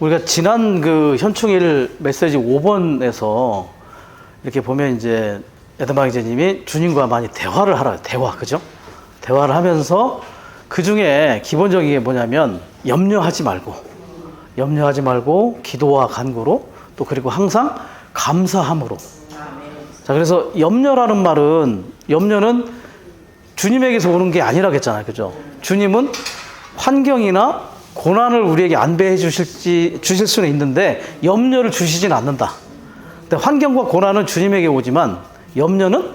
우리가 지난 그 현충일 메시지 5번에서 이렇게 보면 이제 에드마이제님이 주님과 많이 대화를 하라, 대화, 그죠? 대화를 하면서 그 중에 기본적인 게 뭐냐면 염려하지 말고 기도와 간구로 또 그리고 항상 감사함으로. 자, 그래서 염려라는 말은 염려는 주님에게서 오는 게 아니라고 했잖아요, 그죠? 주님은 환경이나 고난을 우리에게 안배해 주실 수는 있는데 염려를 주시진 않는다. 근데 환경과 고난은 주님에게 오지만 염려는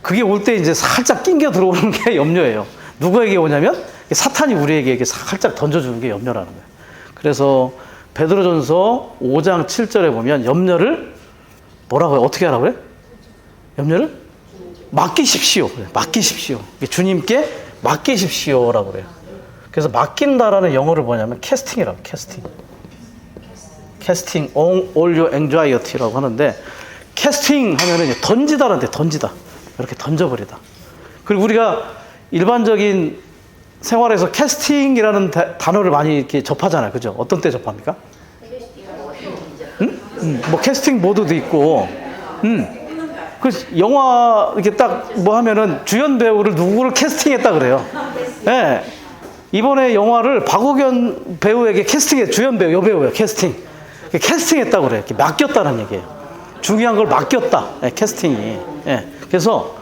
그게 올 때 이제 살짝 낑겨 들어오는 게 염려예요. 누구에게 오냐면 사탄이 우리에게 이렇게 살짝 던져주는 게 염려라는 거예요. 그래서 베드로전서 5장 7절에 보면 염려를 뭐라고요? 어떻게 하라고 그래? 염려를 맡기십시오. 맡기십시오. 주님께 맡기십시오라고 그래요. 그래서 맡긴다라는 영어를 뭐냐면 캐스팅이라고, 캐스팅. 캐스팅 all your anxiety라고 하는데, 캐스팅 하면은 던지다라는 데 던지다. 이렇게 던져버리다. 그리고 우리가 일반적인 생활에서 캐스팅이라는 단어를 많이 이렇게 접하잖아요. 그죠? 어떤 때 접합니까? 뭐 캐스팅 보드도 있고, 그 영화 이렇게 딱 뭐 하면은 주연 배우를 누구를 캐스팅했다 그래요. 예. 네. 이번에 영화를 박우견 배우에게 캐스팅해, 주연 배우, 여배우예요. 캐스팅했다고 그래요. 맡겼다는 얘기예요. 중요한 걸 맡겼다. 네, 캐스팅이. 네. 그래서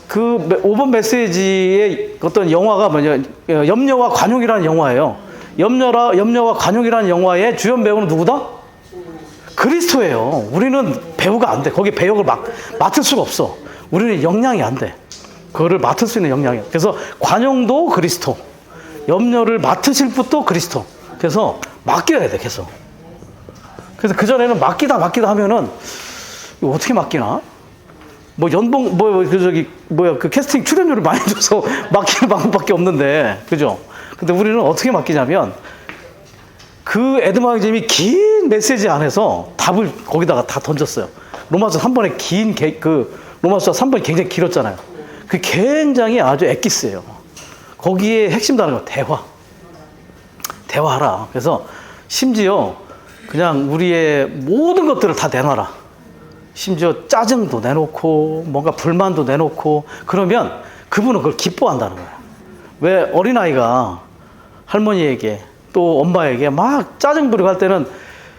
그 5번 메시지의 어떤 영화가 뭐냐, 염려와 관용이라는 영화예요. 염려와 관용이라는 영화의 주연 배우는 누구다? 그리스도예요. 우리는 배우가 안 돼. 거기 배역을 맡을 수가 없어. 우리는 역량이 안 돼. 그거를 맡을 수 있는 역량이에요. 그래서 관용도 그리스도, 염려를 맡으실 분도 그리스도. 그래서 맡겨야 돼, 계속. 그래서 그전에는 맡기다 하면은 이거 어떻게 맡기나? 뭐 연봉 그 캐스팅 출연료를 많이 줘서 맡기는 방법밖에 없는데, 그죠? 근데 우리는 어떻게 맡기냐면 그 에드마이즘이 긴 메시지 안에서 답을 거기다가 다 던졌어요. 로마서 3번에 로마서 3번이 굉장히 길었잖아요. 그 굉장히 아주 엑기스예요. 거기에 핵심 단어가 대화하라. 그래서 심지어 그냥 우리의 모든 것들을 다 내놔라. 심지어 짜증도 내놓고 뭔가 불만도 내놓고 그러면 그분은 그걸 기뻐한다는 거예요. 왜 어린아이가 할머니에게 또 엄마에게 막 짜증 부리고 할 때는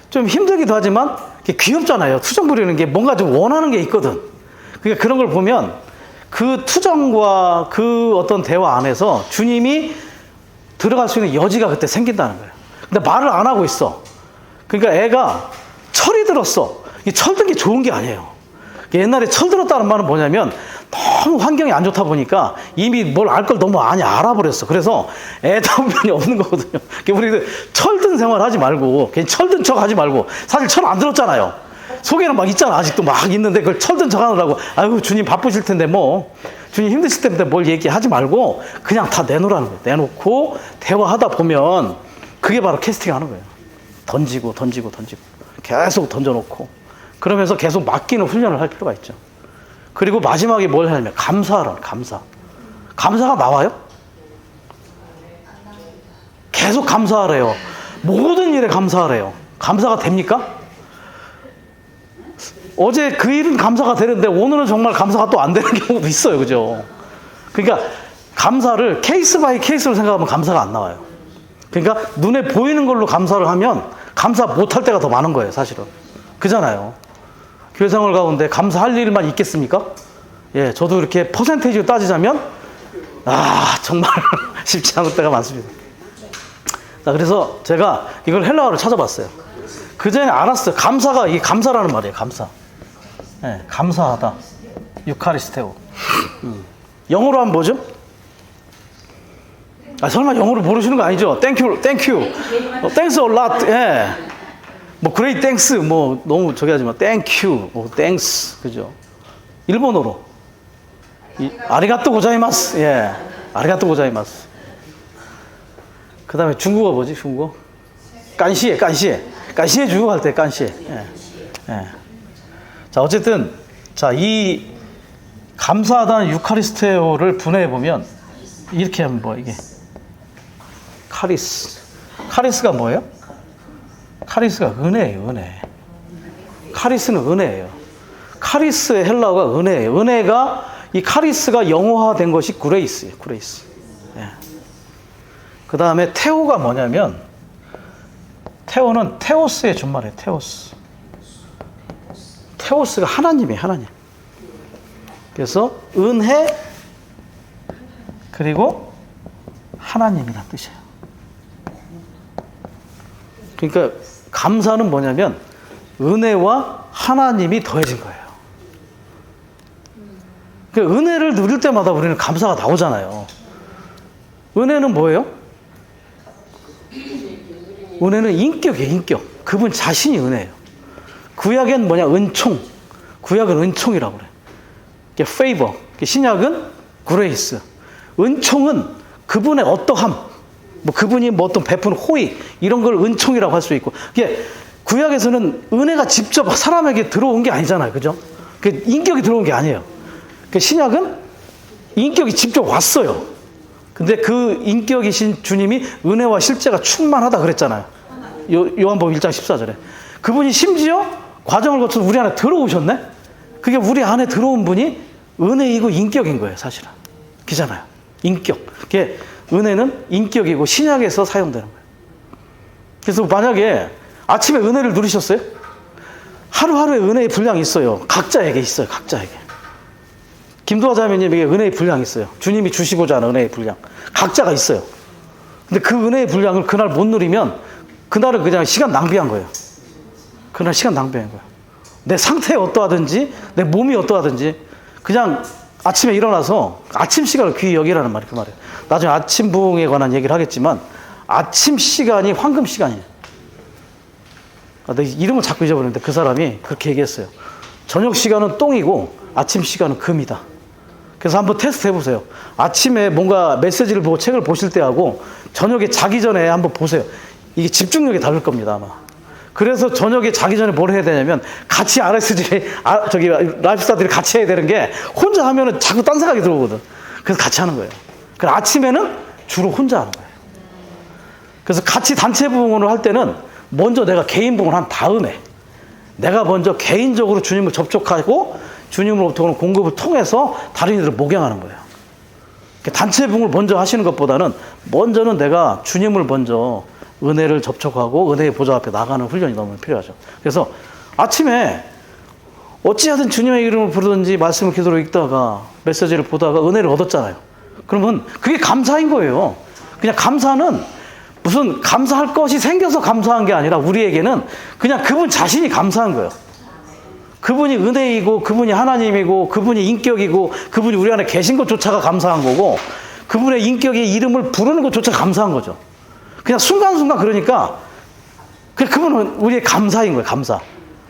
좀 힘들기도 하지만 귀엽잖아요. 투정 부리는 게 뭔가 좀 원하는 게 있거든. 그러니까 그런 걸 보면 그 투정과 그 어떤 대화 안에서 주님이 들어갈 수 있는 여지가 그때 생긴다는 거예요. 근데 말을 안 하고 있어. 그러니까 애가 철이 들었어. 이 철든 게 좋은 게 아니에요. 옛날에 철들었다는 말은 뭐냐면 너무 환경이 안 좋다 보니까 이미 뭘 알 걸 너무 많이 알아버렸어. 그래서 애답변이 없는 거거든요. 우리 철든 생활 하지 말고, 그냥 철든 척 하지 말고, 사실 철 안 들었잖아요. 속에는 막 있잖아. 아직도 막 있는데 그걸 철든 척 하느라고, 아유, 주님 바쁘실 텐데 주님 힘드실 텐데 뭘 얘기하지 말고 그냥 다 내놓으라는 거예요. 내놓고 대화하다 보면 그게 바로 캐스팅 하는 거예요. 던지고 계속 던져놓고 그러면서 계속 맡기는 훈련을 할 필요가 있죠. 그리고 마지막에 뭘 하냐면 감사하라. 감사가 나와요? 계속 감사하래요. 모든 일에 감사하래요. 감사가 됩니까? 어제 그 일은 감사가 되는데 오늘은 정말 감사가 또 안 되는 경우도 있어요. 그죠? 그러니까 감사를 케이스 바이 케이스로 생각하면 감사가 안 나와요. 그러니까 눈에 보이는 걸로 감사를 하면 감사 못할 때가 더 많은 거예요. 사실은. 그잖아요. 교회 생활 가운데 감사할 일만 있겠습니까? 예, 저도 이렇게 퍼센테이지로 따지자면 정말 쉽지 않을 때가 많습니다. 자, 그래서 제가 이걸 헬라어를 찾아봤어요. 그전에 알았어요. 감사가 이게 감사라는 말이에요. 감사. 예, 감사하다. 유카리스테오. 영어로 하면 뭐죠? 설마 영어를 모르시는 거 아니죠? 땡큐. 땡스 a lot. 예. 뭐 great thanks 뭐 너무 저기 하지만 땡큐, 땡스. 그죠? 일본어로. 아리가또 고자이마스. 예. 아리가또 고자이마스. 그다음에 중국어 뭐지? 중국어? 깐시에 중국어 할 때 깐시에. 예. 자, 어쨌든 이 감사하다는 유카리스테오를 분해해 보면 이렇게 하면 이게 카리스가 뭐예요? 카리스가 은혜예요, 은혜. 카리스는 은혜예요. 카리스의 헬라어가 은혜예요. 은혜가, 이 카리스가 영어화된 것이 그레이스예요, 그레이스. 예. 그 다음에 테오가 뭐냐면, 테오는 테오스의 준말이에요, 테오스. 테오스가 하나님이에요, 하나님. 그래서 은혜, 그리고 하나님이라는 뜻이에요. 그러니까 감사는 뭐냐면 은혜와 하나님이 더해진 거예요. 그러니까 은혜를 누릴 때마다 우리는 감사가 나오잖아요. 은혜는 뭐예요? 은혜는 인격이에요, 인격. 그분 자신이 은혜예요. 구약엔 뭐냐? 은총. 구약은 은총이라고 그래요. 이게 favor. 신약은 grace. 은총은 그분의 어떠함, 뭐 그분이 뭐 어떤 베푸는 호의, 이런 걸 은총이라고 할 수 있고, 이게 구약에서는 은혜가 직접 사람에게 들어온 게 아니잖아요, 그죠? 그 인격이 들어온 게 아니에요. 그 신약은 인격이 직접 왔어요. 근데 그 인격이신 주님이 은혜와 실제가 충만하다 그랬잖아요. 요한복음 1장 14절에. 그분이 심지어 과정을 거쳐서 우리 안에 들어오셨네? 그게 우리 안에 들어온 분이 은혜이고 인격인 거예요, 사실은. 그잖아요. 인격. 그게 은혜는 인격이고 신약에서 사용되는 거예요. 그래서 만약에 아침에 은혜를 누리셨어요? 하루하루의 은혜의 분량이 있어요. 각자에게 있어요, 각자에게. 김도화 자매님에게 은혜의 분량이 있어요. 주님이 주시고자 하는 은혜의 분량. 각자가 있어요. 근데 그 은혜의 분량을 그날 못 누리면 그날은 그냥 시간 낭비한 거예요. 그날 시간 낭비한 거예요. 내 상태에 어떠하든지, 내 몸이 어떠하든지, 그냥 아침에 일어나서 아침 시간을 귀히 여기라는 말이 그 말이에요. 나중에 아침 부흥에 관한 얘기를 하겠지만, 아침 시간이 황금 시간이에요. 내 이름을 자꾸 잊어버리는데 그 사람이 그렇게 얘기했어요. 저녁 시간은 똥이고 아침 시간은 금이다. 그래서 한번 테스트 해보세요. 아침에 뭔가 메시지를 보고 책을 보실 때 하고 저녁에 자기 전에 한번 보세요. 이게 집중력이 다를 겁니다, 아마. 그래서 저녁에 자기 전에 뭘 해야 되냐면 같이 라이프스타들이 같이 해야 되는 게, 혼자 하면은 자꾸 딴 생각이 들어오거든. 그래서 같이 하는 거예요. 그래서 아침에는 주로 혼자 하는 거예요. 그래서 같이 단체 부흥을 할 때는 먼저 내가 개인 부흥을 한 다음에 내가 먼저 개인적으로 주님을 접촉하고 주님으로부터 오는 공급을 통해서 다른 이들을 목양하는 거예요. 단체 부흥을 먼저 하시는 것보다는 먼저는 내가 주님을 먼저 은혜를 접촉하고 은혜의 보좌 앞에 나가는 훈련이 너무 필요하죠. 그래서 아침에 어찌하든 주님의 이름을 부르든지 말씀을 기도로 읽다가 메시지를 보다가 은혜를 얻었잖아요. 그러면 그게 감사인 거예요. 그냥 감사는 무슨 감사할 것이 생겨서 감사한 게 아니라 우리에게는 그냥 그분 자신이 감사한 거예요. 그분이 은혜이고 그분이 하나님이고 그분이 인격이고 그분이 우리 안에 계신 것조차가 감사한 거고, 그분의 인격의 이름을 부르는 것조차 감사한 거죠. 그냥 순간순간. 그러니까 그분은 우리의 감사인 거예요. 감사.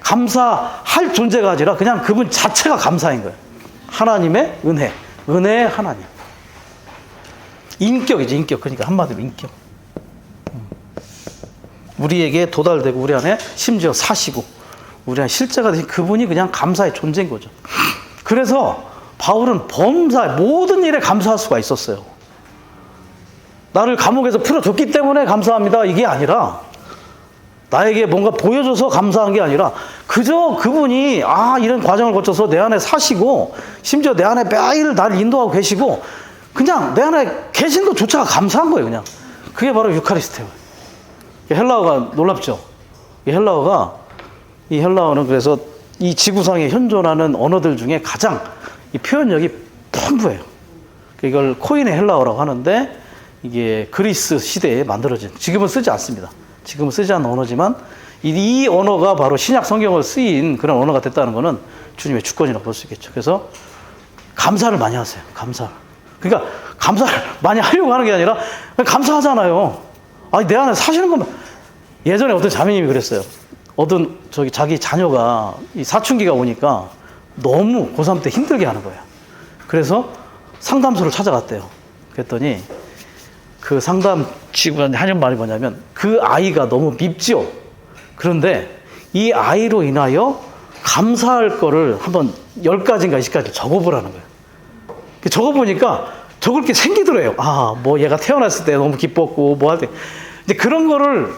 감사할 존재가 아니라 그냥 그분 자체가 감사인 거예요. 하나님의 은혜. 은혜의 하나님. 인격이죠, 인격. 그러니까 한마디로 인격. 우리에게 도달되고 우리 안에 심지어 사시고 우리 안에 실제가 되신 그분이 그냥 감사의 존재인 거죠. 그래서 바울은 범사 모든 일에 감사할 수가 있었어요. 나를 감옥에서 풀어줬기 때문에 감사합니다, 이게 아니라, 나에게 뭔가 보여줘서 감사한 게 아니라, 그저 그분이 이런 과정을 거쳐서 내 안에 사시고 심지어 내 안에 매일 나를 인도하고 계시고 그냥 내 안에 계신 것조차가 감사한 거예요. 그냥 그게 바로 유카리스트예요. 헬라어가 놀랍죠. 이 헬라어는 그래서 이 지구상에 현존하는 언어들 중에 가장 이 표현력이 풍부해요. 이걸 코인의 헬라어라고 하는데, 이게 그리스 시대에 만들어진, 지금은 쓰지 않습니다. 지금은 쓰지 않는 언어지만 이 언어가 바로 신약 성경을 쓰인 그런 언어가 됐다는 것은 주님의 주권이라고 볼 수 있겠죠. 그래서 감사를 많이 하세요. 감사. 그러니까 감사를 많이 하려고 하는 게 아니라 감사하잖아요. 내 안에 사시는 것만. 예전에 어떤 자매님이 그랬어요. 자기 자녀가 이 사춘기가 오니까 너무 고3 때 힘들게 하는 거예요. 그래서 상담소를 찾아갔대요. 그랬더니 그 상담 직원이 하는 말이 뭐냐면, 그 아이가 너무 밉지요. 그런데 이 아이로 인하여 감사할 거를 한번 10가지인가 20가지 적어보라는 거예요. 적어보니까 적을 게 생기더래요. 뭐 얘가 태어났을 때 너무 기뻤고 뭐 할 때. 이제 그런 거를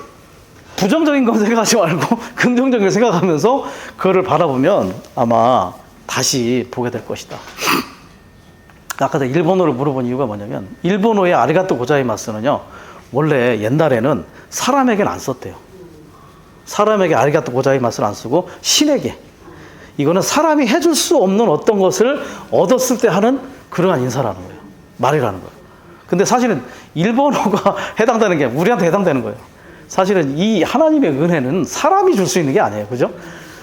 부정적인 건 생각하지 말고 긍정적인 걸 생각하면서 그거를 바라보면 아마 다시 보게 될 것이다. 아까 일본어를 물어본 이유가 뭐냐면 일본어의 아리가또 고자이마스는요 원래 옛날에는 사람에게는 안 썼대요. 사람에게 아리가또 고자이마스를 안 쓰고 신에게, 이거는 사람이 해줄 수 없는 어떤 것을 얻었을 때 하는 그러한 인사라는 거예요. 말이라는 거예요. 근데 사실은 일본어가 해당되는 게 우리한테 해당되는 거예요. 사실은 이 하나님의 은혜는 사람이 줄 수 있는 게 아니에요. 그죠?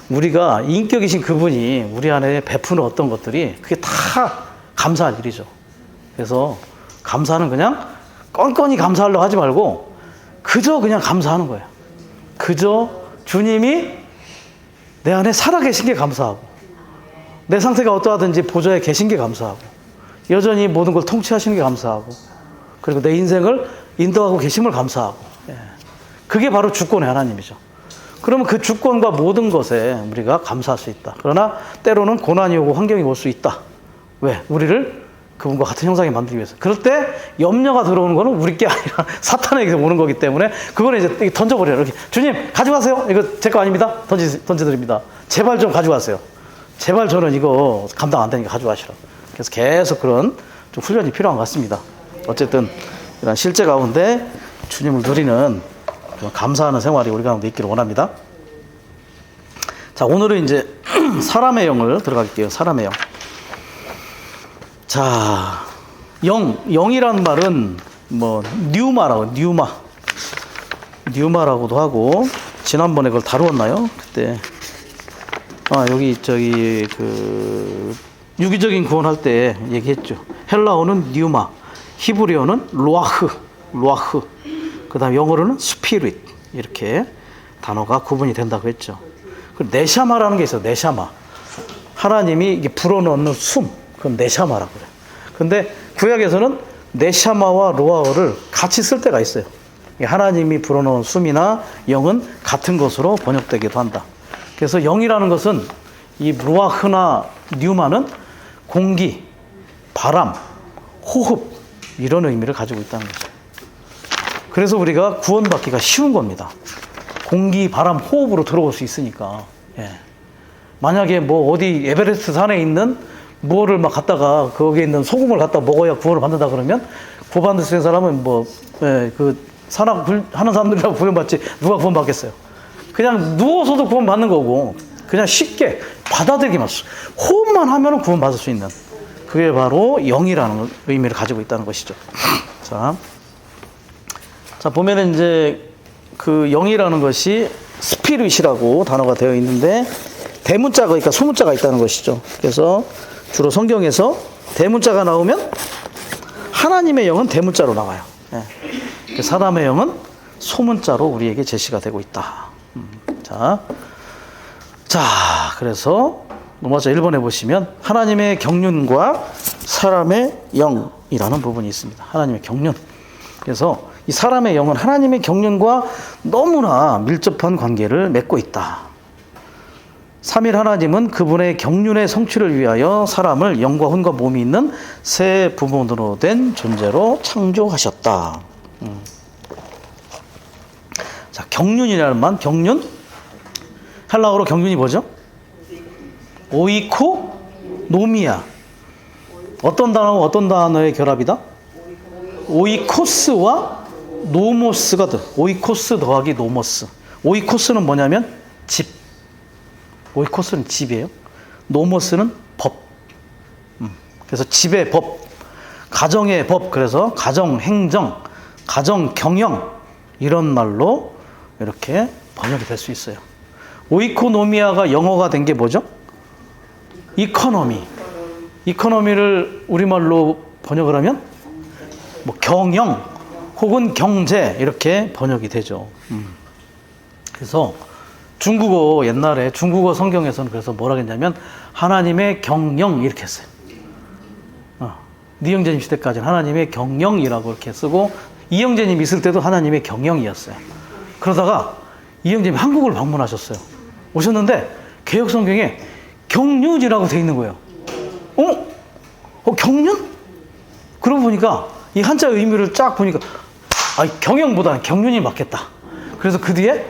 우리가 인격이신 그분이 우리 안에 베푸는 어떤 것들이 그게 다 감사할 일이죠. 그래서 감사는 그냥 껌껌이 감사하려고 하지 말고 그저 그냥 감사하는 거예요. 그저 주님이 내 안에 살아계신 게 감사하고 내 상태가 어떠하든지 보좌에 계신 게 감사하고 여전히 모든 걸 통치하시는 게 감사하고 그리고 내 인생을 인도하고 계심을 감사하고, 그게 바로 주권의 하나님이죠. 그러면 그 주권과 모든 것에 우리가 감사할 수 있다. 그러나 때로는 고난이 오고 환경이 올 수 있다. 왜? 우리를 그분과 같은 형상에 만들기 위해서. 그럴 때 염려가 들어오는 거는 우리 게 아니라 사탄에게서 오는 거기 때문에 그거는 이제 던져버려요. 이렇게 주님 가져가세요. 이거 제 거 아닙니다. 던져드립니다. 제발 좀 가져가세요. 제발 저는 이거 감당 안 되니까 가져가시라. 그래서 계속 그런 좀 훈련이 필요한 것 같습니다. 어쨌든 이런 실제 가운데 주님을 누리는 감사하는 생활이 우리 가운데 있기를 원합니다. 자, 오늘은 이제 사람의 영을 들어갈게요. 사람의 영. 자, 영이라는 말은 뭐 뉴마라고, 뉴마라고도 하고, 지난번에 그걸 다루었나요? 그때 여기 그 유기적인 구원할 때 얘기했죠. 헬라어는 뉴마, 히브리어는 로아흐, 그다음 영어로는 스피릿, 이렇게 단어가 구분이 된다고 했죠. 그 네샤마라는 게 있어요. 네샤마. 하나님이 이게 불어넣는 숨, 그건 네샤마라고 그래요. 근데 구약에서는 네샤마와 로아어를 같이 쓸 때가 있어요. 하나님이 불어넣은 숨이나 영은 같은 것으로 번역되기도 한다. 그래서 영이라는 것은 이 루아흐나 뉴마는 공기, 바람, 호흡, 이런 의미를 가지고 있다는 거죠. 그래서 우리가 구원받기가 쉬운 겁니다. 공기, 바람, 호흡으로 들어올 수 있으니까. 만약에 뭐 어디 에베레스트 산에 있는 뭐를 막 갖다가 거기에 있는 소금을 갖다 먹어야 구원을 받는다 그러면 구원받을 수 있는 사람은 그 산악 하는 사람들이라고 구원받지 누가 구원받겠어요? 그냥 누워서도 구원받는 거고 그냥 쉽게 받아들이기만 호흡만 하면 구원받을 수 있는, 그게 바로 영이라는 의미를 가지고 있다는 것이죠. 자 보면은 이제 그 영이라는 것이 스피릿이라고 단어가 되어 있는데 대문자가, 그러니까 소문자가 있다는 것이죠. 그래서 주로 성경에서 대문자가 나오면 하나님의 영은 대문자로 나와요. 사람의 영은 소문자로 우리에게 제시가 되고 있다. 자, 그래서 넘어서 1번에 보시면 하나님의 경륜과 사람의 영이라는 부분이 있습니다. 하나님의 경륜. 그래서 이 사람의 영은 하나님의 경륜과 너무나 밀접한 관계를 맺고 있다. 삼일 하나님은 그분의 경륜의 성취를 위하여 사람을 영과 혼과 몸이 있는 세 부분으로 된 존재로 창조하셨다. 자, 경륜이라는 말, 경륜? 헬라어로 경륜이 뭐죠? 오이코노미아. 어떤 단어와 어떤 단어의 결합이다? 오이코스와 노모스가 돼. 오이코스 더하기 노모스. 오이코스는 뭐냐면 집. 오이코스는 집이에요. 노모스는 법. 그래서 집의 법, 가정의 법. 그래서 가정 행정, 가정 경영, 이런 말로 이렇게 번역이 될 수 있어요. 오이코노미아가 영어가 된 게 뭐죠? 이코노미. 이코노미를 우리말로 번역을 하면 뭐 경영 혹은 경제, 이렇게 번역이 되죠. 그래서 중국어, 옛날에 중국어 성경에서는 그래서 뭐라 했냐면 하나님의 경영, 이렇게 했어요. 니영재님 시대까지는 하나님의 경영이라고 이렇게 쓰고 이영재님 있을 때도 하나님의 경영이었어요. 그러다가 이영재님이 한국을 방문하셨어요. 오셨는데 개역 성경에 경륜이라고 돼 있는 거예요. 경륜? 그러고 보니까 이 한자 의미를 쫙 보니까 경영보다는 경륜이 맞겠다. 그래서 그 뒤에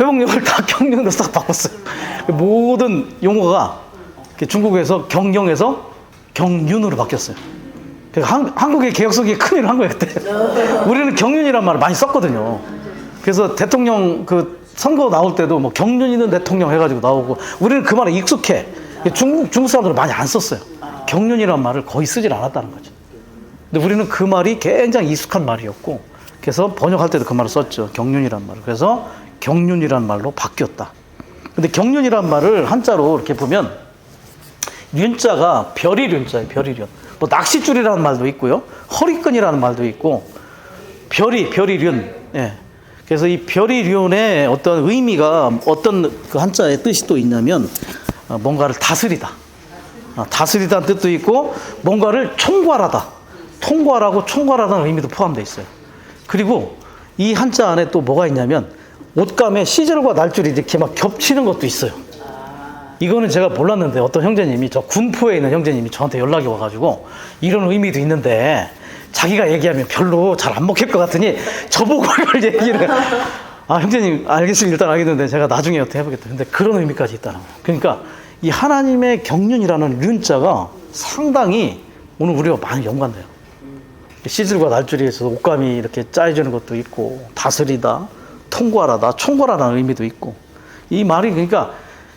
회복력을 다 경륜으로 싹 바꿨어요. 모든 용어가 중국에서 경영에서 경륜으로 바뀌었어요. 한국의 개혁성이 큰 일을 한 거예요, 그때. 우리는 경륜이란 말을 많이 썼거든요. 그래서 대통령 그 선거 나올 때도 뭐 경륜 있는 대통령 해가지고 나오고, 우리는 그 말에 익숙해. 중국 사람들은 많이 안 썼어요. 경륜이란 말을 거의 쓰질 않았다는 거죠. 근데 우리는 그 말이 굉장히 익숙한 말이었고, 그래서 번역할 때도 그 말을 썼죠. 경륜이란 말을. 그래서 경륜이란 말로 바뀌었다. 근데 경륜이란 말을 한자로 이렇게 보면 륜자가 별이 륜자예요. 별이 륜. 뭐 낚싯줄이라는 말도 있고요. 허리끈이라는 말도 있고, 별이 륜. 예. 그래서 이 별이 륜의 어떤 의미가, 어떤 그 한자의 뜻이 또 있냐면 뭔가를 다스리다. 다스리다는 뜻도 있고, 뭔가를 총괄하다. 통괄하고 총괄하다는 의미도 포함되어 있어요. 그리고 이 한자 안에 또 뭐가 있냐면 옷감에 시절과 날줄이 이렇게 막 겹치는 것도 있어요. 이거는 제가 몰랐는데 어떤 형제님이, 저 군포에 있는 형제님이 저한테 연락이 와가지고 이런 의미도 있는데 자기가 얘기하면 별로 잘 안 먹힐 것 같으니 저보고 이걸 얘기를. 형제님 알겠습니다. 일단 알겠는데 제가 나중에 어떻게 해보겠다. 근데 그런 의미까지 있다는 거예요. 그러니까 이 하나님의 경륜이라는 륜자가 상당히 오늘 우리가 많이 연관돼요. 시질과 날줄이 있어서 옷감이 이렇게 짜여지는 것도 있고, 다스리다, 통괄하다, 총괄하다는 의미도 있고, 이 말이 그러니까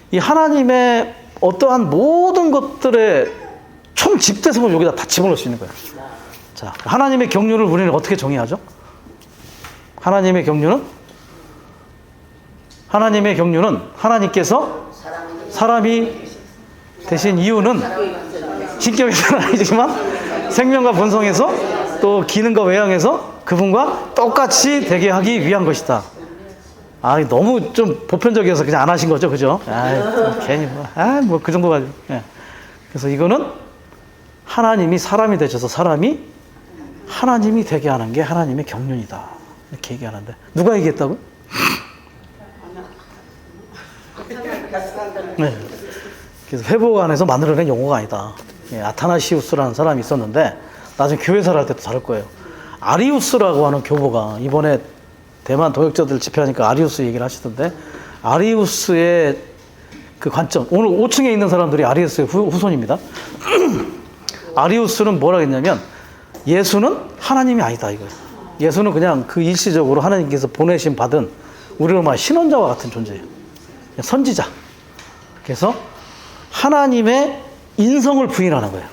이 하나님의 어떠한 모든 것들의 총 집대성을 여기다 다 집어넣을 수 있는 거예요. 자, 하나님의 경륜을 우리는 어떻게 정의하죠? 하나님의 경륜은 하나님께서 사람이 되신 이유는 신격에서는 아니지만 생명과 본성에서 또 기능과 외양에서 그분과 똑같이 되게 하기 위한 것이다. 너무 좀 보편적이어서 그냥 안 하신 거죠, 그죠? 괜히 그 정도 가지고. 예. 그래서 이거는 하나님이 사람이 되셔서 사람이 하나님이 되게 하는 게 하나님의 경륜이다. 이렇게 얘기하는데, 누가 얘기했다고? 네. 그래서 회복 안에서 만들어낸 용어가 아니다. 아타나시우스라는 사람이 있었는데, 나중에 교회사를 할 때도 다를 거예요. 아리우스라고 하는 교보가 이번에 대만 도역자들 집회하니까 아리우스 얘기를 하시던데, 아리우스의 그 관점, 오늘 5층에 있는 사람들이 아리우스의 후손입니다. 아리우스는 뭐라 했냐면, 예수는 하나님이 아니다, 이거예요. 예수는 그냥 그 일시적으로 하나님께서 보내심 받은 우리로 말하면 신원자와 같은 존재예요. 선지자. 그래서 하나님의 인성을 부인하는 거예요.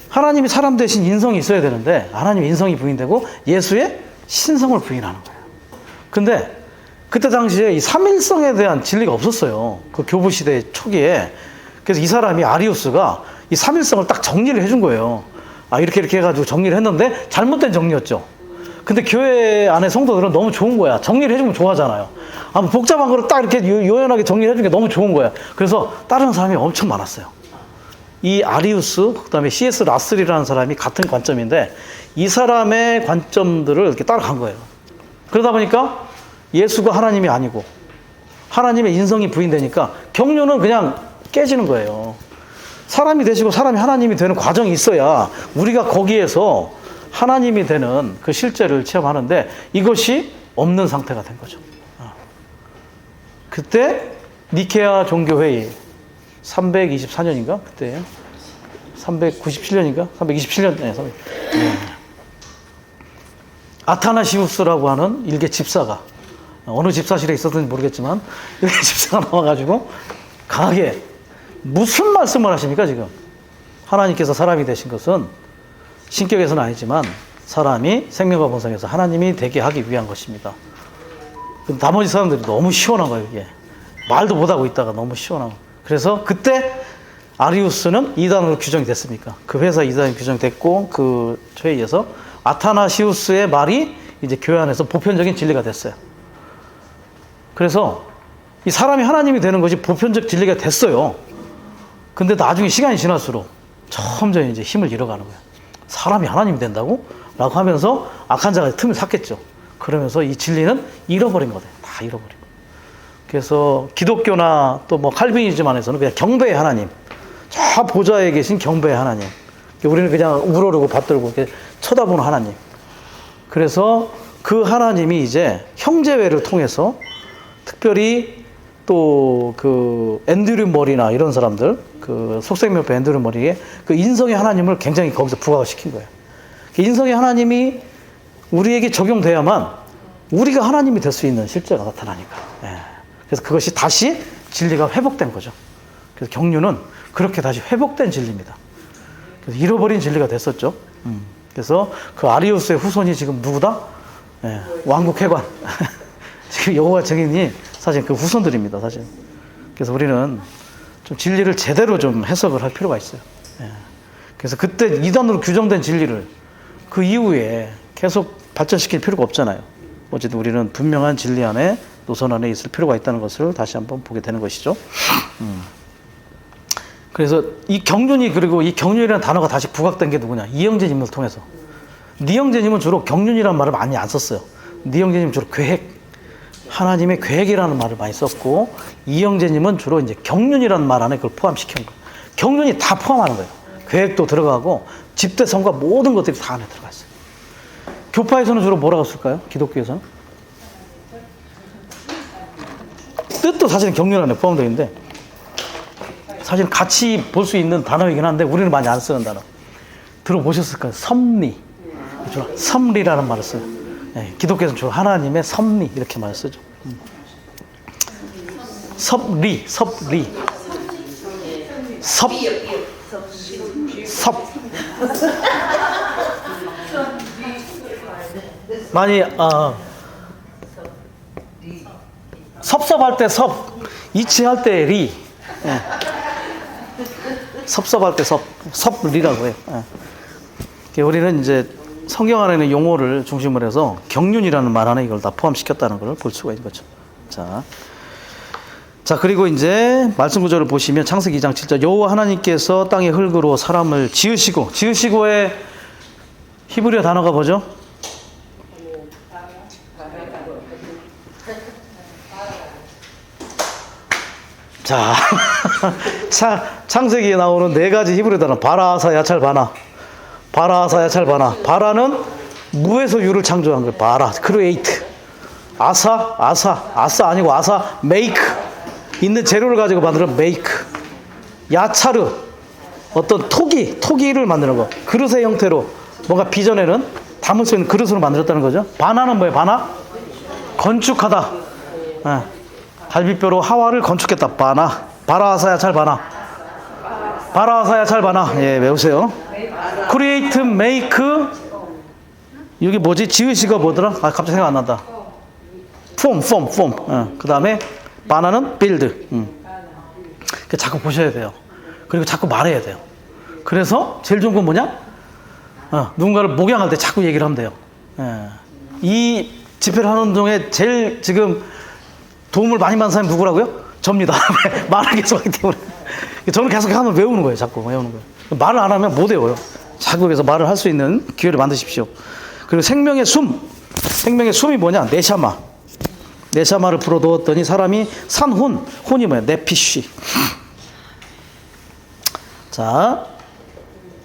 하나님이 사람 대신 인성이 있어야 되는데 하나님의 인성이 부인되고 예수의 신성을 부인하는 거예요. 근데 그때 당시에 이 삼일성에 대한 진리가 없었어요. 그 교부 시대 초기에. 그래서 이 사람이 아리우스가 이 삼일성을 딱 정리를 해준 거예요. 이렇게 해가지고 정리를 했는데 잘못된 정리였죠. 근데 교회 안에 성도들은 너무 좋은 거야. 정리를 해주면 좋아하잖아요. 복잡한 거를 딱 이렇게 요연하게 정리를 해준 게 너무 좋은 거야. 그래서 따르는 사람이 엄청 많았어요. 이 아리우스, 그 다음에 C.S. 라슬이라는 사람이 같은 관점인데 이 사람의 관점들을 이렇게 따라간 거예요. 그러다 보니까 예수가 하나님이 아니고 하나님의 인성이 부인되니까 경륜은 그냥 깨지는 거예요. 사람이 되시고 사람이 하나님이 되는 과정이 있어야 우리가 거기에서 하나님이 되는 그 실제를 체험하는데 이것이 없는 상태가 된 거죠. 그때 니케아 종교회의 324년인가? 그때요? 397년인가? 327년, 네, 아타나시우스라고 하는 일개 집사가, 어느 집사실에 있었는지 모르겠지만, 일개 집사가 나와가지고, 강하게, 무슨 말씀을 하십니까, 지금? 하나님께서 사람이 되신 것은, 신격에서는 아니지만, 사람이 생명과 본성에서 하나님이 되게 하기 위한 것입니다. 나머지 사람들이 너무 시원한 거예요, 이게. 말도 못하고 있다가 너무 시원한 거예요. 그래서 그때 아리우스는 이단으로 규정이 됐습니까? 그 회사 이단이 규정됐고 그 회의에서 아타나시우스의 말이 이제 교회 안에서 보편적인 진리가 됐어요. 그래서 이 사람이 하나님이 되는 것이 보편적 진리가 됐어요. 근데 나중에 시간이 지날수록 점점 이제 힘을 잃어가는 거예요. 사람이 하나님이 된다고? 라고 하면서 악한 자가 틈을 샀겠죠. 그러면서 이 진리는 잃어버린 거예요. 다 잃어버린 거예요. 그래서 기독교나 또 뭐 칼빈이즘 안에서는 그냥 경배의 하나님, 저 보좌에 계신 경배의 하나님, 우리는 그냥 우러르고 받들고 이렇게 쳐다보는 하나님. 그래서 그 하나님이 이제 형제회를 통해서 특별히 또 그 앤드류 머리나 이런 사람들, 그 속생명표 앤드류 머리에 그 인성의 하나님을 굉장히 거기서 부각시킨 거예요. 그 인성의 하나님이 우리에게 적용돼야만 우리가 하나님이 될 수 있는 실제가 나타나니까. 예. 그래서 그것이 다시 진리가 회복된 거죠. 그래서 경륜은 그렇게 다시 회복된 진리입니다. 그래서 잃어버린 진리가 됐었죠. 그래서 그 아리우스의 후손이 지금 누구다? 예. 왕국 회관. 지금 여호와 증인이 사실 그 후손들입니다, 사실. 그래서 우리는 좀 진리를 제대로 좀 해석을 할 필요가 있어요. 예. 그래서 그때 이단으로 규정된 진리를 그 이후에 계속 발전시킬 필요가 없잖아요. 어쨌든 우리는 분명한 진리 안에, 노선 안에 있을 필요가 있다는 것을 다시 한번 보게 되는 것이죠. 그래서 이 경륜이, 그리고 이 경륜이라는 단어가 다시 부각된 게 누구냐? 이영재님을 통해서. 이영재님은 주로 경륜이라는 말을 많이 안 썼어요. 이영재님은 주로 계획, 하나님의 계획이라는 말을 많이 썼고, 이영재님은 주로 이제 경륜이라는 말 안에 그걸 포함시킨 거예요. 경륜이 다 포함하는 거예요. 계획도 들어가고, 집대성과 모든 것들이 다 안에 들어가 있어요. 교파에서는 주로 뭐라고 쓸까요? 기독교에서는? 뜻도 사실은 경륜 안에 포함되어 있는데, 사실 같이 볼 수 있는 단어이긴 한데, 우리는 많이 안 쓰는 단어. 들어보셨을까요? 섭리. 주로 섭리라는 말을 써요. 네, 기독교에서는 주로 하나님의 섭리 이렇게 말을 쓰죠. 섭리, 섭리, 섭, 섭. 많이 섭섭할 때 섭, 이치할 때 리. 네. 섭섭할 때 섭, 섭리라고 해요. 네. 우리는 이제 성경 안에 있는 용어를 중심으로 해서 경륜이라는 말 안에 이걸 다 포함시켰다는 걸 볼 수가 있는 거죠. 자, 그리고 이제 말씀 구절을 보시면 창세기 2장 7절, 여호와 하나님께서 땅의 흙으로 사람을 지으시고의 히브리어 단어가 뭐죠? 자, 창세기에 나오는 네 가지 히브리어 단어, 바라아사 야찰 바나. 바라아사 야찰 바나. 바라는 무에서 유를 창조한 거예요. 바라, 크리에이트. 아사 아니고 아사, 메이크. 있는 재료를 가지고 만드는 메이크. 야차르, 어떤 토기를 만드는 거. 그릇의 형태로 뭔가 비전에는 담을 수 있는 그릇으로 만들었다는 거죠. 바나는 뭐예요? 바나? 건축하다. 네. 갈비뼈로 하와를 건축했다. 바나. 바라아사 야찰 바나. 바라아사 야찰 바나. 예, 외우세요. 크리에이트, 메이크, 여기 뭐지? 지으시가 뭐더라? 갑자기 생각 안 난다. 폼. 그 다음에 바나는 빌드. 자꾸 보셔야 돼요. 그리고 자꾸 말해야 돼요. 그래서 제일 좋은 건 뭐냐? 누군가를 목양할 때 자꾸 얘기를 하면 돼요. 이 집회를 하는 동에 제일 지금 도움을 많이 받는 사람이 누구라고요? 접니다. 말을 계속 하기 때문에. 저는 계속 하면 외우는 거예요. 자꾸 외우는 거예요. 말을 안 하면 못 외워요. 자꾸 그래서 말을 할 수 있는 기회를 만드십시오. 그리고 생명의 숨이 뭐냐? 네샤마를 불어넣었더니 사람이 산 혼이 뭐야? 네피쉬. 자,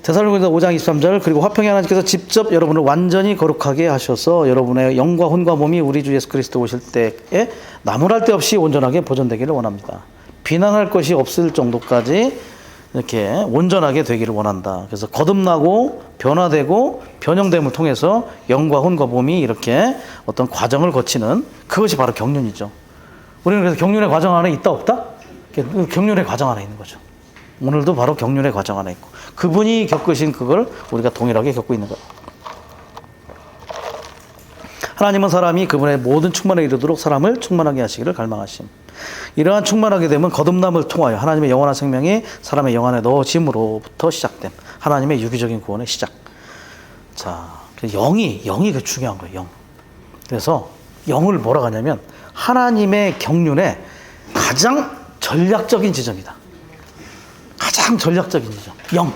데살로니가서 5장 23절, 그리고 화평의 하나님께서 직접 여러분을 완전히 거룩하게 하셔서 여러분의 영과 혼과 몸이 우리 주 예수 그리스도 오실 때에 나무랄 데 없이 온전하게 보존되기를 원합니다. 비난할 것이 없을 정도까지 이렇게 온전하게 되기를 원한다. 그래서 거듭나고 변화되고 변형됨을 통해서 영과 혼과 몸이 이렇게 어떤 과정을 거치는, 그것이 바로 경륜이죠. 우리는 그래서 경륜의 과정 안에 있다 없다? 경륜의 과정 안에 있는 거죠. 오늘도 바로 경륜의 과정 안에 있고, 그분이 겪으신 그걸 우리가 동일하게 겪고 있는 거예요. 하나님은 사람이 그분의 모든 충만에 이르도록 사람을 충만하게 하시기를 갈망하심. 이러한 충만하게 되면 거듭남을 통하여 하나님의 영원한 생명이 사람의 영 안에 넣어짐으로부터 시작됨. 하나님의 유기적인 구원의 시작. 자, 영이 그 중요한 거예요. 영. 그래서 영을 뭐라고 하냐면 하나님의 경륜의 가장 전략적인 지점이다. 가장 전략적인 지점. 영.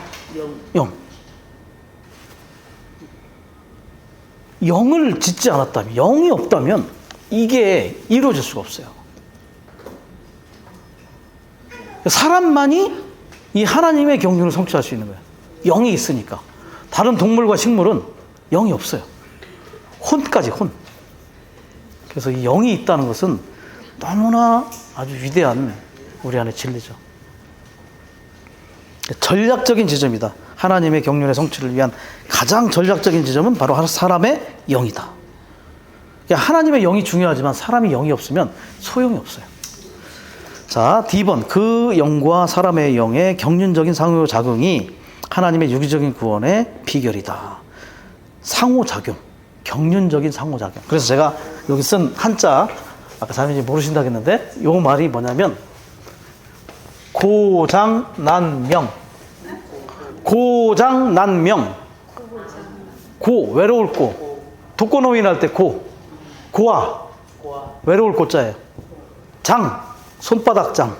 영을 짓지 않았다면, 영이 없다면 이게 이루어질 수가 없어요. 사람만이 이 하나님의 경륜을 성취할 수 있는 거예요. 영이 있으니까. 다른 동물과 식물은 영이 없어요. 혼까지. 그래서 이 영이 있다는 것은 너무나 아주 위대한 우리 안의 진리죠. 전략적인 지점이다. 하나님의 경륜의 성취를 위한 가장 전략적인 지점은 바로 사람의 영이다. 그러니까 하나님의 영이 중요하지만 사람이 영이 없으면 소용이 없어요. 자, D번, 그 영과 사람의 영의 경륜적인 상호작용이 하나님의 유기적인 구원의 비결이다. 상호작용, 경륜적인 상호작용. 그래서 제가 여기 쓴 한자, 아까 자매님이 모르신다고 했는데 요 말이 뭐냐면 고장난명. 고장난명. 고, 외로울 고. 독거노인 할 때 고. 고아. 외로울 고자예요. 장, 손바닥장.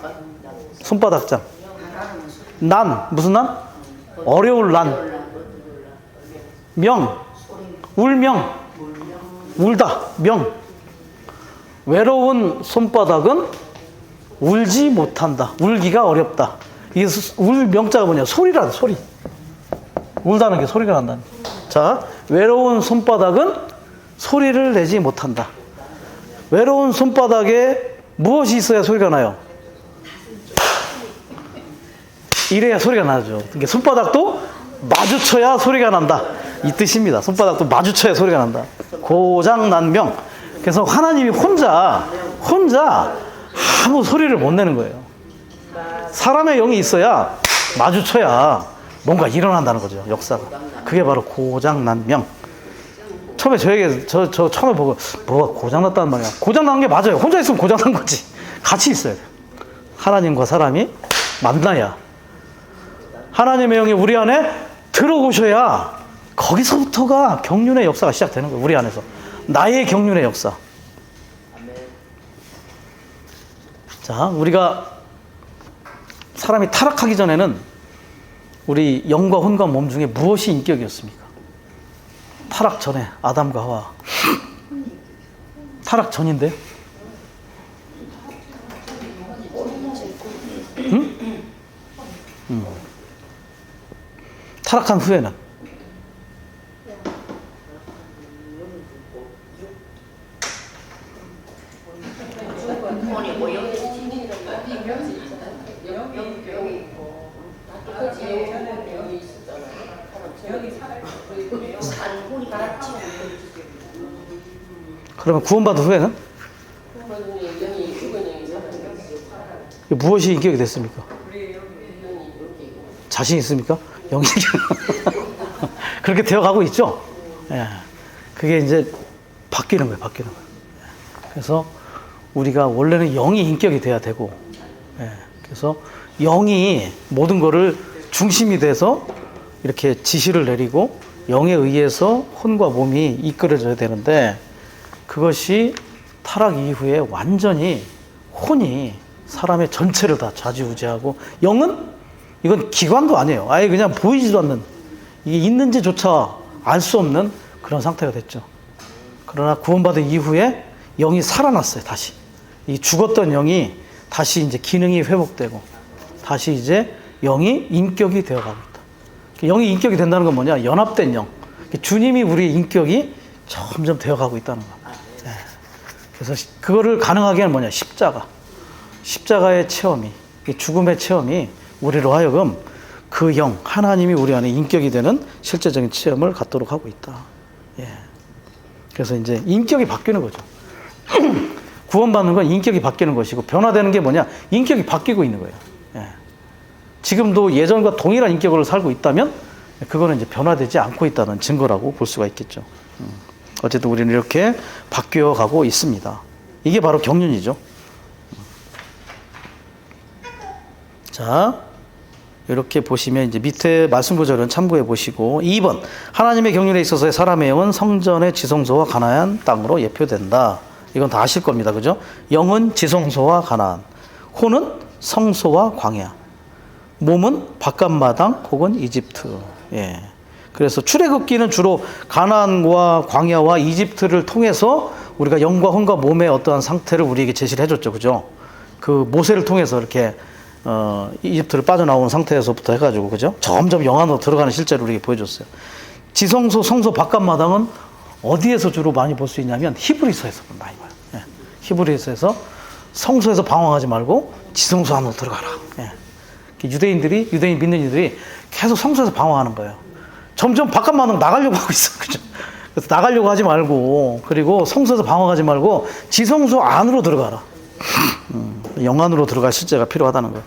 손바닥장. 난, 무슨 난? 어려울 난. 명, 울명. 울다, 명. 외로운 손바닥은 울지 못한다. 울기가 어렵다. 이게 울 명자가 뭐냐? 소리라는 소리. 울다는 게 소리가 난다는. 자, 외로운 손바닥은 소리를 내지 못한다. 외로운 손바닥에 무엇이 있어야 소리가 나요? 이래야 소리가 나죠. 그러니까 손바닥도 마주쳐야 소리가 난다. 이 뜻입니다. 손바닥도 마주쳐야 소리가 난다. 고장난명. 그래서 하나님이 혼자 아무 소리를 못 내는 거예요. 사람의 영이 있어야 마주쳐야 뭔가 일어난다는 거죠. 역사가. 그게 바로 고장난명. 처음에 저 처음에 보고 뭐가 고장났다는 말이야. 고장난 게 맞아요. 혼자 있으면 고장난 거지. 같이 있어야 돼요. 하나님과 사람이 만나야. 하나님의 영이 우리 안에 들어오셔야 거기서부터가 경륜의 역사가 시작되는 거예요. 우리 안에서. 나의 경륜의 역사. 자, 우리가 사람이 타락하기 전에는 우리 영과 혼과 몸 중에 무엇이 인격이었습니까? 타락 전에 아담과 하와. 타락 전인데? 응? 타락한 후에는? 그러면 구원받은 후에는? 무엇이 인격이 됐습니까? 자신 있습니까? 영이 그렇게 되어가고 있죠? 예. 그게 이제 바뀌는 거예요. 바뀌는 거예요. 그래서 우리가 원래는 영이 인격이 돼야 되고, 예. 그래서 영이 모든 거를 중심이 돼서 이렇게 지시를 내리고 영에 의해서 혼과 몸이 이끌어져야 되는데, 그것이 타락 이후에 완전히 혼이 사람의 전체를 다 좌지우지하고, 영은 이건 기관도 아니에요. 아예 그냥 보이지도 않는, 이게 있는지조차 알 수 없는 그런 상태가 됐죠. 그러나 구원받은 이후에 영이 살아났어요. 다시 이 죽었던 영이 다시 이제 기능이 회복되고 다시 이제 영이 인격이 되어가고 있다. 영이 인격이 된다는 건 뭐냐? 연합된 영. 주님이 우리의 인격이 점점 되어가고 있다는 거. 네. 그래서 그거를 가능하게 하는 뭐냐? 십자가의 체험이, 죽음의 체험이 우리로 하여금 그 영, 하나님이 우리 안에 인격이 되는 실제적인 체험을 갖도록 하고 있다. 예. 그래서 이제 인격이 바뀌는 거죠. 구원받는 건 인격이 바뀌는 것이고, 변화되는 게 뭐냐? 인격이 바뀌고 있는 거예요. 예. 지금도 예전과 동일한 인격으로 살고 있다면 그거는 이제 변화되지 않고 있다는 증거라고 볼 수가 있겠죠. 어쨌든 우리는 이렇게 바뀌어 가고 있습니다. 이게 바로 경륜이죠. 자, 이렇게 보시면 이제 밑에 말씀 구절은 참고해 보시고, 2번 하나님의 경륜에 있어서의 사람의 영은 성전의 지성소와 가나안 땅으로 예표된다. 이건 다 아실 겁니다. 그죠? 영은 지성소와 가나안, 혼은 성소와 광야, 몸은 바깥마당 혹은 이집트. 예. 그래서 출애굽기는 주로 가나안과 광야와 이집트를 통해서 우리가 영과 혼과 몸의 어떠한 상태를 우리에게 제시를 해줬죠. 그죠? 그 모세를 통해서 이렇게 이집트를 빠져나오는 상태에서부터 해가지고, 그죠? 점점 영 안으로 들어가는 실제를 우리에게 보여줬어요. 지성소, 성소 바깥마당은 어디에서 주로 많이 볼 수 있냐면 히브리서에서 많이 봐요. 히브리서에서 성소에서 방황하지 말고 지성소 안으로 들어가라. 예. 유대인 믿는 이들이 계속 성소에서 방황하는 거예요. 점점 바깥만 나가려고 하고 있어. 그죠? 그래서 나가려고 하지 말고, 그리고 성소에서 방황하지 말고 지성소 안으로 들어가라. 영 안으로 들어갈 실제가 필요하다는 거예요.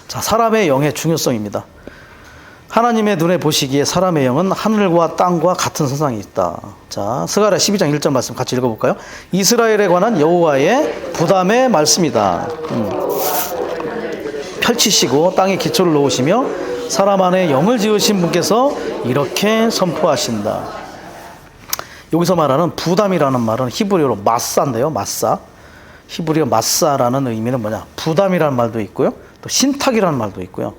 자, 사람의 영의 중요성입니다. 하나님의 눈에 보시기에 사람의 영은 하늘과 땅과 같은 선상에 있다. 자, 스가랴 12장 1절 말씀 같이 읽어볼까요? 이스라엘에 관한 여호와의 부담의 말씀이다. 펼치시고 땅에 기초를 놓으시며 사람 안에 영을 지으신 분께서 이렇게 선포하신다. 여기서 말하는 부담이라는 말은 히브리어로 마사인데요. 마사. 히브리어 마사라는 의미는 뭐냐? 부담이라는 말도 있고요. 또 신탁이라는 말도 있고요.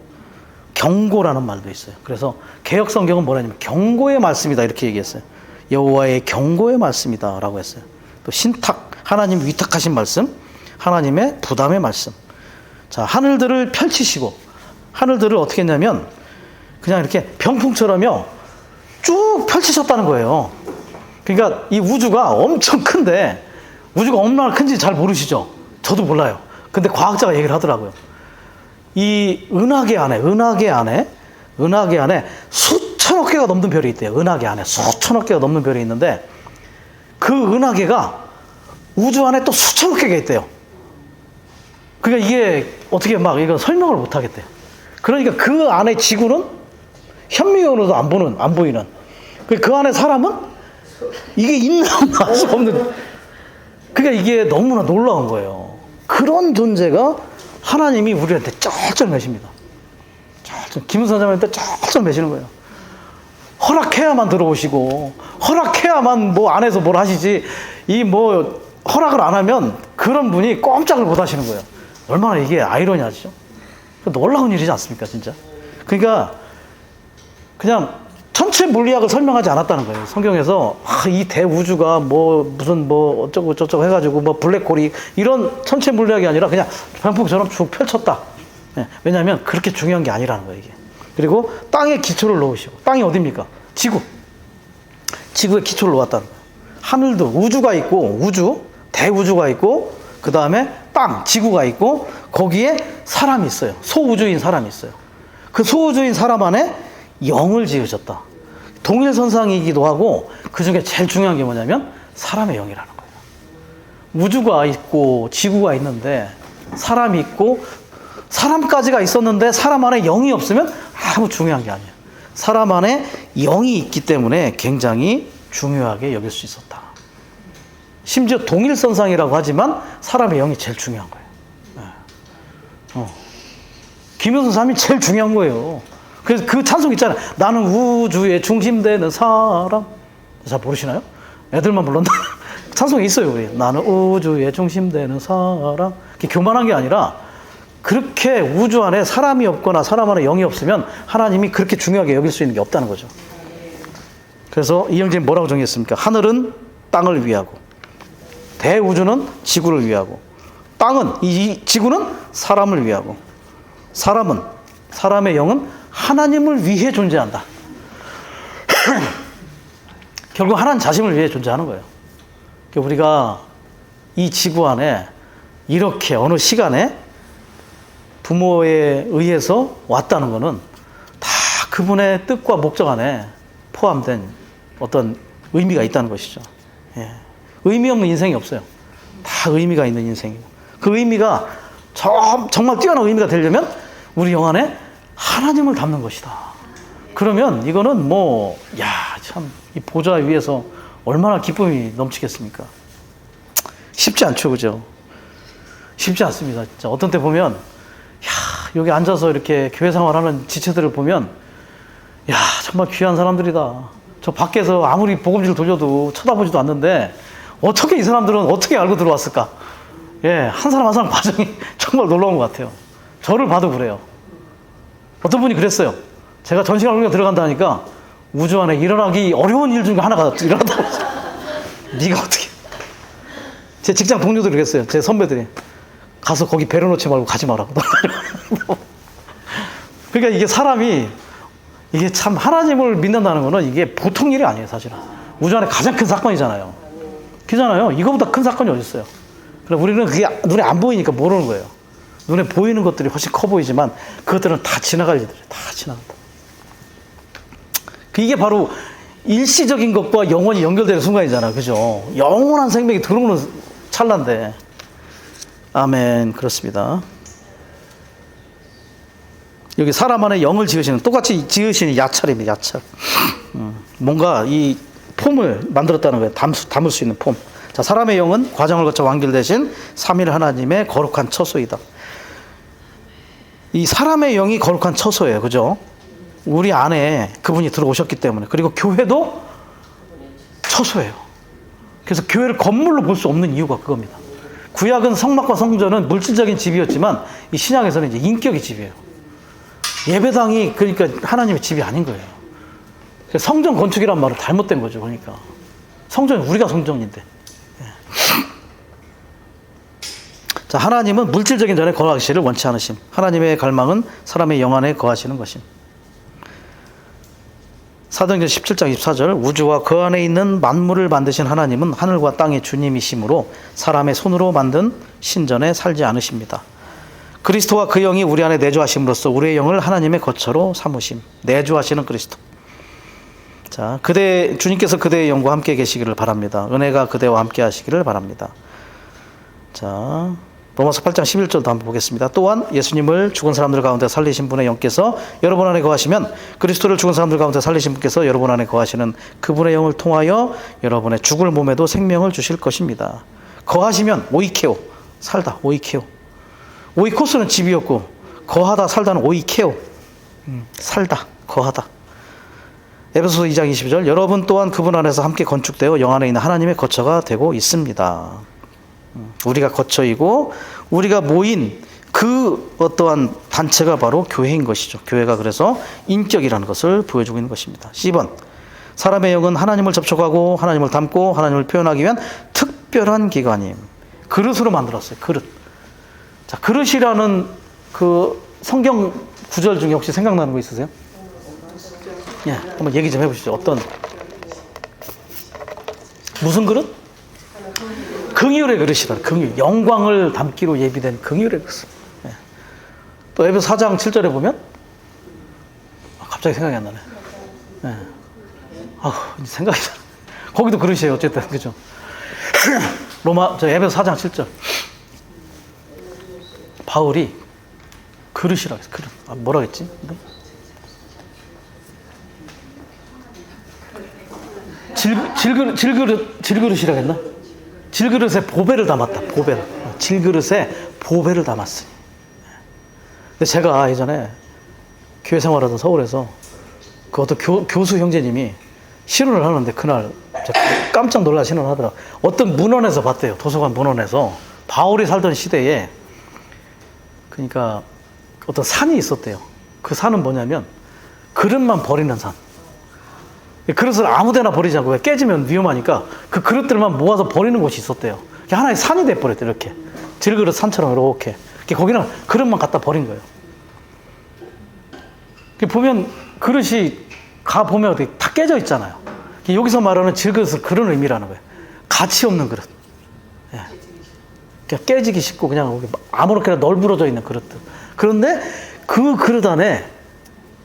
경고라는 말도 있어요. 그래서 개역 성경은 뭐라냐면 경고의 말씀이다 이렇게 얘기했어요. 여호와의 경고의 말씀이다 라고 했어요. 또 신탁, 하나님 위탁하신 말씀, 하나님의 부담의 말씀. 자, 하늘들을 펼치시고, 하늘들을 어떻게 했냐면 그냥 이렇게 병풍처럼요 쭉 펼치셨다는 거예요. 그러니까 이 우주가 엄청 큰데, 우주가 얼마나 큰지 잘 모르시죠? 저도 몰라요. 근데 과학자가 얘기를 하더라고요. 이 은하계 안에 수천억 개가 넘는 별이 있대요. 은하계 안에 수천억 개가 넘는 별이 있는데, 그 은하계가 우주 안에 또 수천억 개가 있대요. 그러니까 이게 어떻게 막 이거 설명을 못 하겠대요. 그러니까 그 안에 지구는 현미경으로도 안 보이는, 그 안에 사람은 이게 있나 알 수 없는, 그러니까 이게 너무나 놀라운 거예요. 그런 존재가 하나님이 우리한테 쩔쩔매십니다. 김은사장한테 쩔쩔매시는 거예요. 허락해야만 들어오시고, 허락해야만 뭐 안에서 뭘 하시지, 이 뭐 허락을 안 하면 그런 분이 꼼짝을 못 하시는 거예요. 얼마나 이게 아이러니하죠? 놀라운 일이지 않습니까, 진짜? 그러니까 그냥 전체 물리학을 설명하지 않았다는 거예요. 성경에서 이 대우주가 뭐 무슨 뭐 어쩌고 저쩌고 해가지고 뭐 블랙홀이 이런 전체 물리학이 아니라 그냥 병풍처럼 쭉 펼쳤다. 네. 왜냐하면 그렇게 중요한 게 아니라는 거예요, 이게. 그리고 땅에 기초를 놓으시고, 땅이 어딥니까? 지구. 지구에 기초를 놓았다는 거예요. 하늘도 우주가 있고, 대우주가 있고, 그 다음에 땅, 지구가 있고, 거기에 사람이 있어요. 소우주인 사람이 있어요. 그 소우주인 사람 안에 영을 지으셨다. 동일선상이기도 하고, 그 중에 제일 중요한 게 뭐냐면 사람의 영이라는 거예요. 우주가 있고 지구가 있는데 사람이 있고, 사람까지가 있었는데 사람 안에 영이 없으면 아무 중요한 게 아니에요. 사람 안에 영이 있기 때문에 굉장히 중요하게 여길 수 있었다. 심지어 동일선상이라고 하지만 사람의 영이 제일 중요한 거예요. 김효선 사람이 제일 중요한 거예요. 그래서 그 찬송 있잖아요. 나는 우주의 중심되는 사람. 잘 모르시나요? 애들만 불렀나? 찬송이 있어요, 우리. 나는 우주의 중심되는 사람. 그게 교만한 게 아니라, 그렇게 우주 안에 사람이 없거나 사람 안에 영이 없으면 하나님이 그렇게 중요하게 여길 수 있는 게 없다는 거죠. 그래서 이영진 뭐라고 정했습니까? 하늘은 땅을 위하고, 대우주는 지구를 위하고, 이 지구는 사람을 위하고, 사람의 영은 하나님을 위해 존재한다. 결국 하나님 자신을 위해 존재하는 거예요. 우리가 이 지구 안에 이렇게 어느 시간에 부모에 의해서 왔다는 것은 다 그분의 뜻과 목적 안에 포함된 어떤 의미가 있다는 것이죠. 예. 의미 없는 인생이 없어요. 다 의미가 있는 인생이고, 그 의미가 정말 뛰어난 의미가 되려면 우리 영 안에 하나님을 담는 것이다. 그러면 이거는 참 이 보좌 위에서 얼마나 기쁨이 넘치겠습니까? 쉽지 않죠, 그죠? 쉽지 않습니다. 진짜 어떤 때 보면, 여기 앉아서 이렇게 교회 생활하는 지체들을 보면, 정말 귀한 사람들이다. 저 밖에서 아무리 복음지를 돌려도 쳐다보지도 않는데 어떻게 이 사람들은 어떻게 알고 들어왔을까? 한 사람 한 사람 과정이 정말 놀라운 것 같아요. 저를 봐도 그래요. 어떤 분이 그랬어요. 제가 전시관 훈련 들어간다 하니까 우주 안에 일어나기 어려운 일 중에 하나가 일어났다고 했어요. 네가 어떻게. 제 직장 동료들이 그랬어요. 제 선배들이. 가서 거기 배려놓지 말고 가지 마라고. 그러니까 이게 사람이, 이게 참 하나님을 믿는다는 거는 이게 보통 일이 아니에요, 사실은. 우주 안에 가장 큰 사건이잖아요. 그잖아요. 이거보다 큰 사건이 어디 있어요. 그럼 우리는 그게 눈에 안 보이니까 모르는 거예요. 눈에 보이는 것들이 훨씬 커 보이지만 그것들은 다 지나갈 일들이에요. 다 지나간다. 이게 바로 일시적인 것과 영원히 연결되는 순간이잖아요. 그죠? 영원한 생명이 들어오는 찰나인데. 아멘. 그렇습니다. 여기 사람 안에 영을 지으시는, 똑같이 지으시는 야찰입니다. 야찰. 뭔가 이 폼을 만들었다는 거예요. 담을 수 있는 폼. 자, 사람의 영은 과정을 거쳐 완결되신 삼위일 하나님의 거룩한 처소이다. 이 사람의 영이 거룩한 처소예요. 그죠? 우리 안에 그분이 들어오셨기 때문에. 그리고 교회도 처소예요. 그래서 교회를 건물로 볼 수 없는 이유가 그겁니다. 구약은 성막과 성전은 물질적인 집이었지만 이 신약에서는 이제 인격의 집이에요. 예배당이 그러니까 하나님의 집이 아닌 거예요. 성전 건축이란 말은 잘못된 거죠. 그러니까 성전은 우리가 성전인데. 자, 하나님은 물질적인 전에 거하시기를 원치 않으심. 하나님의 갈망은 사람의 영 안에 거하시는 것임. 사도행전 17장 24절 우주와 그 안에 있는 만물을 만드신 하나님은 하늘과 땅의 주님이시므로 사람의 손으로 만든 신전에 살지 않으십니다. 그리스도와 그 영이 우리 안에 내주하심으로써 우리의 영을 하나님의 거처로 삼으심. 내주하시는 그리스도. 자, 주님께서 그대의 영과 함께 계시기를 바랍니다. 은혜가 그대와 함께 하시기를 바랍니다. 자, 로마서 8장 11절도 한번 보겠습니다. 또한 예수님을 죽은 사람들 가운데 살리신 분의 영께서 여러분 안에 거하시면 그리스도를 죽은 사람들 가운데 살리신 분께서 여러분 안에 거하시는 그분의 영을 통하여 여러분의 죽을 몸에도 생명을 주실 것입니다. 거하시면 오이케오, 살다, 오이케오. 오이코스는 집이었고 거하다 살다는 오이케오, 살다, 거하다. 에베소서 2장 22절 여러분 또한 그분 안에서 함께 건축되어 영 안에 있는 하나님의 거처가 되고 있습니다. 우리가 거처이고 우리가 모인 그 어떠한 단체가 바로 교회인 것이죠. 교회가 그래서 인격이라는 것을 보여주고 있는 것입니다. 10번 사람의 영은 하나님을 접촉하고 하나님을 닮고 하나님을 표현하기 위한 특별한 기관임. 그릇으로 만들었어요. 그릇. 자, 그릇이라는 그 성경 구절 중에 혹시 생각나는 거 있으세요? 예, 한번 얘기 좀 해보시죠. 무슨 그릇? 긍휼의 그릇이다. 긍휼. 영광을 담기로 예비된 긍휼의 그릇. 예. 또 에베소 4장 7절에 보면 갑자기 생각이 안 나네. 예. 이제 생각이 나. 거기도 그릇이에요. 어쨌든 그죠? 에베소 4장 7절. 바울이 그릇이라고 했어. 그릇. 뭐라고 했지? 질그릇이라고 했나? 질그릇에 보배를 담았다. 보배를. 질그릇에 보배를 담았으니. 근데 제가 예전에 교회 생활하던 서울에서 그 어떤 교수 형제님이 실언을 하는데 그날 깜짝 놀라 실언을 하더라. 어떤 문헌에서 봤대요. 도서관 문헌에서 바울이 살던 시대에 그러니까 어떤 산이 있었대요. 그 산은 뭐냐면 그릇만 버리는 산. 그릇을 아무데나 버리지 않고 깨지면 위험하니까 그 그릇들만 모아서 버리는 곳이 있었대요. 하나의 산이 돼버렸대요. 이렇게 질그릇 산처럼 이렇게 거기는 그릇만 갖다 버린 거예요. 보면 그릇이 가보면 다 깨져 있잖아요. 여기서 말하는 질그릇은 그런 의미라는 거예요. 가치 없는 그릇. 예. 그냥 깨지기 쉽고 그냥 아무렇게나 널브러져 있는 그릇들. 그런데 그 그릇 안에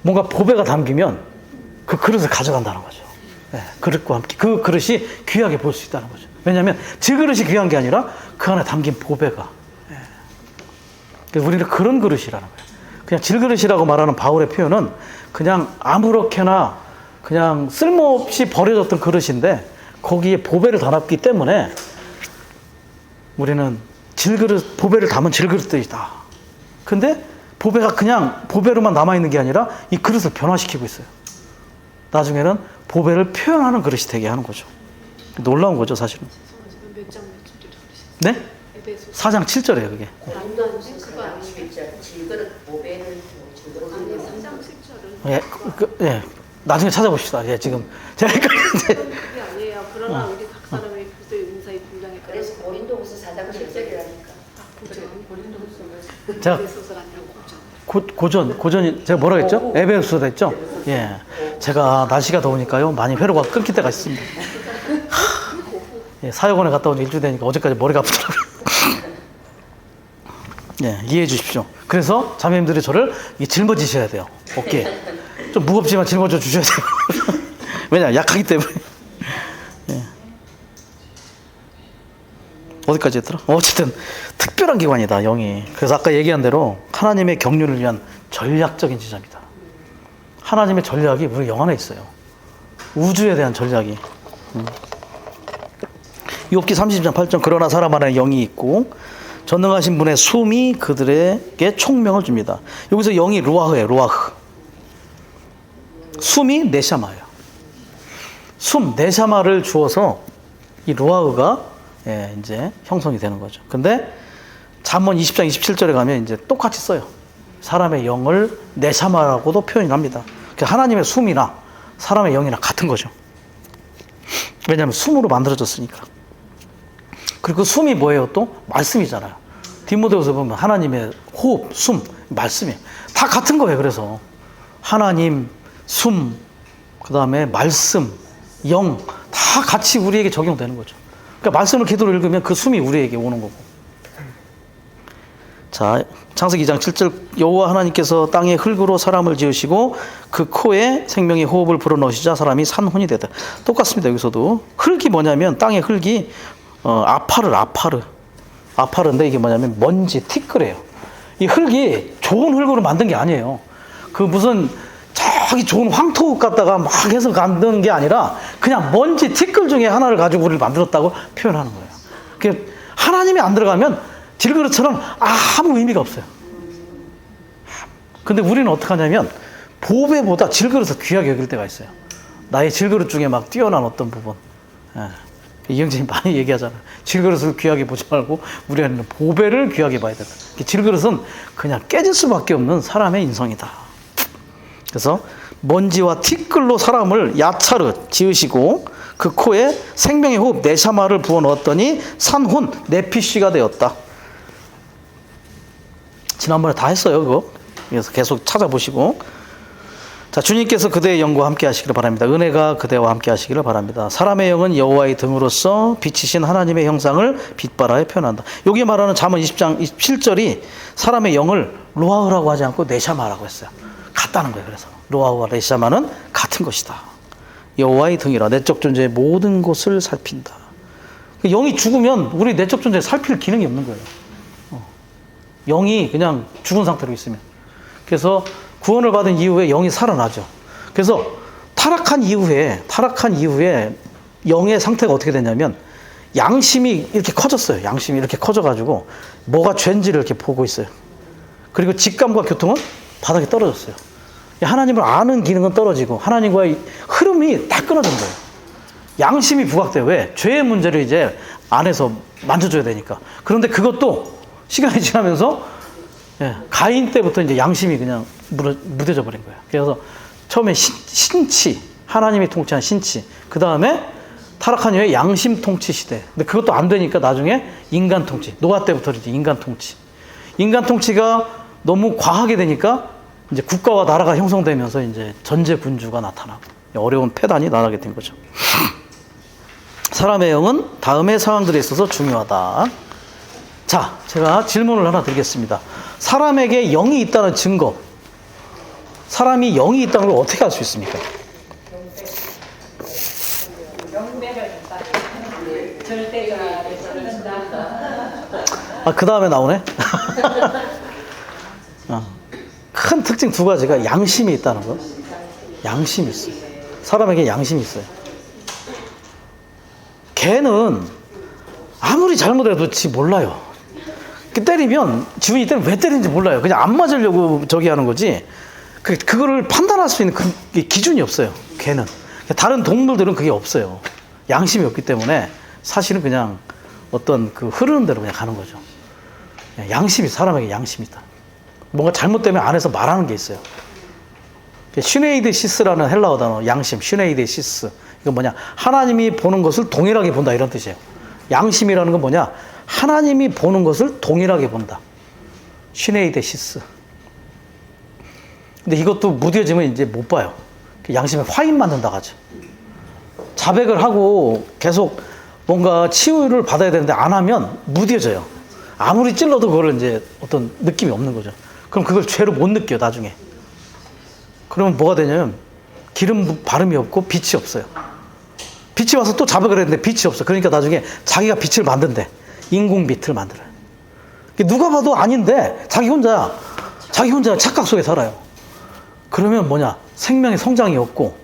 뭔가 보배가 담기면 그 그릇을 가져간다는 거죠. 네, 그릇과 함께 그 그릇이 귀하게 볼 수 있다는 거죠. 왜냐하면 질그릇이 귀한 게 아니라 그 안에 담긴 보배가. 네. 그래서 우리는 그런 그릇이라는 거예요. 그냥 질그릇이라고 말하는 바울의 표현은 그냥 아무렇게나 그냥 쓸모없이 버려졌던 그릇인데 거기에 보배를 담았기 때문에 우리는 보배를 담은 질그릇들이다. 근데 보배가 그냥 보배로만 남아있는 게 아니라 이 그릇을 변화시키고 있어요. 나중에는 보배를 표현하는 그릇이 되게 하는 거죠. 놀라운 거죠, 사실은. 몇 장 몇 절이라고 네? 4장 7절이에요, 그게. 질그릇 보배를 아니 3장 7절은 예, 예. 나중에 찾아봅시다. 예, 지금 제가 헷갈리는데. 그게 아니에요. 그러나 우리 각 사람의 그리스도의 은사의 분량에 그래서 고린도후서 4장 7절이라니까. 제가 에베소서가 아니라 고전이 제가 뭐라고 했죠? 에베소서 했죠? 예. 제가 날씨가 더우니까요. 많이 회로가 끊길 때가 있습니다. 예, 사역원에 갔다 온 지 일주일 되니까 어제까지 머리가 아프더라고요. 예, 이해해 주십시오. 그래서 자매님들이 저를 짊어지셔야 돼요. 어깨에. 좀 무겁지만 짊어져 주셔야 돼요. 왜냐, 약하기 때문에. 예. 어디까지 했더라? 어쨌든 특별한 기관이다, 영이. 그래서 아까 얘기한 대로 하나님의 경륜을 위한 전략적인 지점이다. 하나님의 전략이 우리 영 안에 있어요. 우주에 대한 전략이. 욥기 30장 8절 그러나 사람 안에 영이 있고 전능하신 분의 숨이 그들에게 총명을 줍니다. 여기서 영이 루아흐예요. 루아흐. 숨이 네샤마예요. 숨 네샤마를 주어서 이 루아흐가 예, 이제 형성이 되는 거죠. 근데 잠언 20장 27절에 가면 이제 똑같이 써요. 사람의 영을 네샤마라고도 표현합니다. 하나님의 숨이나 사람의 영이나 같은 거죠. 왜냐하면 숨으로 만들어졌으니까. 그리고 그 숨이 뭐예요? 또 말씀이잖아요. 디모데후서 보면 하나님의 호흡, 숨, 말씀이에요. 다 같은 거예요. 그래서 하나님, 숨, 그 다음에 말씀, 영, 다 같이 우리에게 적용되는 거죠. 그러니까 말씀을 기도로 읽으면 그 숨이 우리에게 오는 거고. 자, 창세기 2장 7절 여호와 하나님께서 땅의 흙으로 사람을 지으시고 그 코에 생명의 호흡을 불어넣으시자 사람이 산혼이 되다. 똑같습니다. 여기서도 흙이 뭐냐면 땅의 흙이 아파르인데 이게 뭐냐면 먼지, 티끌이에요. 이 흙이 좋은 흙으로 만든 게 아니에요. 그 무슨 저기 좋은 황토 갖다가 막 해서 만든 게 아니라 그냥 먼지, 티끌 중에 하나를 가지고 우리를 만들었다고 표현하는 거예요. 그게 하나님이 안 들어가면 질그릇처럼 아무 의미가 없어요. 근데 우리는 어떻게 하냐면 보배보다 질그릇을 귀하게 여길 때가 있어요. 나의 질그릇 중에 막 뛰어난 어떤 부분. 예. 이영진이 많이 얘기하잖아요. 질그릇을 귀하게 보지 말고 우리는 보배를 귀하게 봐야 된다. 질그릇은 그냥 깨질 수밖에 없는 사람의 인성이다. 그래서 먼지와 티끌로 사람을 야차르 지으시고 그 코에 생명의 호흡 네샤마를 부어 넣었더니 산혼 네피쉬가 되었다. 지난번에 다 했어요, 그거. 그래서 계속 찾아보시고. 자, 주님께서 그대의 영과 함께 하시기를 바랍니다. 은혜가 그대와 함께 하시기를 바랍니다. 사람의 영은 여호와의 등으로서 빛이신 하나님의 형상을 빛바라에 표현한다. 여기 말하는 잠언 20장 27절이 사람의 영을 로아흐라고 하지 않고 네샤마라고 했어요. 같다는 거예요. 그래서 로아흐와 네샤마는 같은 것이다. 여호와의 등이라 내적 존재의 모든 것을 살핀다. 영이 죽으면 우리 내적 존재에 살필 기능이 없는 거예요. 영이 그냥 죽은 상태로 있으면. 그래서 구원을 받은 이후에 영이 살아나죠. 그래서 타락한 이후에 영의 상태가 어떻게 되냐면 양심이 이렇게 커졌어요. 양심이 이렇게 커져가지고 뭐가 죄인지를 이렇게 보고 있어요. 그리고 직감과 교통은 바닥에 떨어졌어요. 하나님을 아는 기능은 떨어지고 하나님과의 흐름이 다 끊어진 거예요. 양심이 부각돼요. 왜? 죄의 문제를 이제 안에서 만져줘야 되니까. 그런데 그것도 시간이 지나면서 가인 때부터 이제 양심이 그냥 무뎌져 버린 거예요. 그래서 처음에 신치, 하나님이 통치한 신치, 그 다음에 타락한 이후에 양심 통치 시대. 근데 그것도 안 되니까 나중에 인간 통치, 노아 때부터 이제 인간 통치. 인간 통치가 너무 과하게 되니까 이제 국가와 나라가 형성되면서 이제 전제 군주가 나타나고 어려운 패단이 나타나게 된 거죠. 사람의 영은 다음의 상황들에 있어서 중요하다. 자, 제가 질문을 하나 드리겠습니다. 사람에게 영이 있다는 증거, 사람이 영이 있다는 걸 어떻게 알 수 있습니까? 그 다음에 나오네? 큰 특징 두 가지가 양심이 있다는 거. 양심이 있어요. 사람에게 양심이 있어요. 개는 아무리 잘못해도 지 몰라요. 때리면 주인이 때리면 왜 때리는지 몰라요. 그냥 안 맞으려고 저기 하는 거지. 그거를 판단할 수 있는 그 기준이 없어요. 개는. 다른 동물들은 그게 없어요. 양심이 없기 때문에 사실은 그냥 어떤 그 흐르는 대로 그냥 가는 거죠. 양심이, 사람에게 양심이 있다. 뭔가 잘못되면 안에서 말하는 게 있어요. 슈네이드시스라는 헬라어 단어, 양심, 슈네이드시스. 이건 뭐냐? 하나님이 보는 것을 동일하게 본다, 이런 뜻이에요. 양심이라는 건 뭐냐? 하나님이 보는 것을 동일하게 본다. 슈네이데시스. 근데 이것도 무뎌지면 이제 못 봐요. 양심에 화인 맞는다고 하죠. 자백을 하고 계속 뭔가 치유를 받아야 되는데 안 하면 무뎌져요. 아무리 찔러도 그걸 이제 어떤 느낌이 없는 거죠. 그럼 그걸 죄로 못 느껴요, 나중에. 그러면 뭐가 되냐면 기름 바름이 없고 빛이 없어요. 빛이 와서 또 자백을 했는데 빛이 없어. 그러니까 나중에 자기가 빛을 만든대. 인공빛을 만들어요. 누가 봐도 아닌데 자기 혼자 착각 속에 살아요. 그러면 뭐냐? 생명의 성장이 없고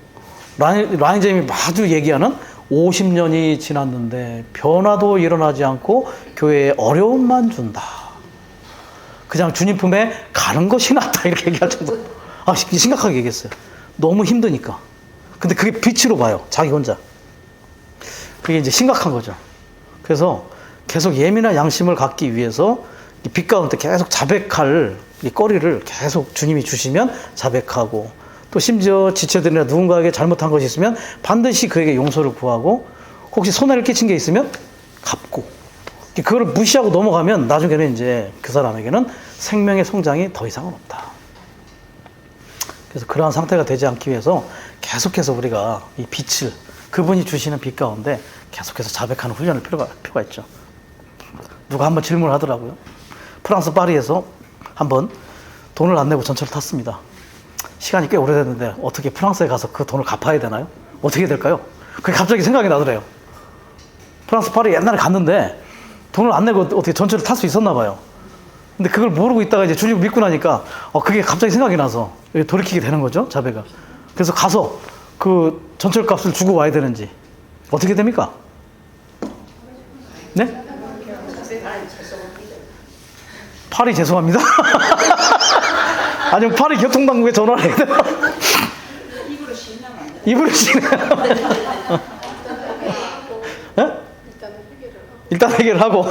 라인제임이 아주 얘기하는 50년이 지났는데 변화도 일어나지 않고 교회에 어려움만 준다. 그냥 주님 품에 가는 것이 낫다 이렇게 얘기할 정도. 심각하게 얘기했어요. 너무 힘드니까. 근데 그게 빛으로 봐요. 자기 혼자. 그게 이제 심각한 거죠. 그래서 계속 예민한 양심을 갖기 위해서 이 빛 가운데 계속 자백할 이 거리를 계속 주님이 주시면 자백하고, 또 심지어 지체들이나 누군가에게 잘못한 것이 있으면 반드시 그에게 용서를 구하고, 혹시 손해를 끼친 게 있으면 갚고, 그걸 무시하고 넘어가면 나중에는 이제 그 사람에게는 생명의 성장이 더 이상은 없다. 그래서 그러한 상태가 되지 않기 위해서 계속해서 우리가 이 빛을, 그분이 주시는 빛 가운데 계속해서 자백하는 훈련을 필요가 있죠. 누가 한번 질문을 하더라고요. 프랑스 파리에서 한번 돈을 안 내고 전철을 탔습니다. 시간이 꽤 오래됐는데 어떻게 프랑스에 가서 그 돈을 갚아야 되나요? 어떻게 될까요? 그게 갑자기 생각이 나더래요. 프랑스 파리 옛날에 갔는데 돈을 안 내고 어떻게 전철을 탈 수 있었나 봐요. 근데 그걸 모르고 있다가 이제 주님을 믿고 나니까 그게 갑자기 생각이 나서 돌이키게 되는 거죠, 자배가. 그래서 가서 그 전철 값을 주고 와야 되는지 어떻게 됩니까? 네? 파리 죄송합니다. 아니면 파리 교통당국에 전화를 해야 돼요? 입으로 시인하면 안 돼요? 일단 회개를 하고.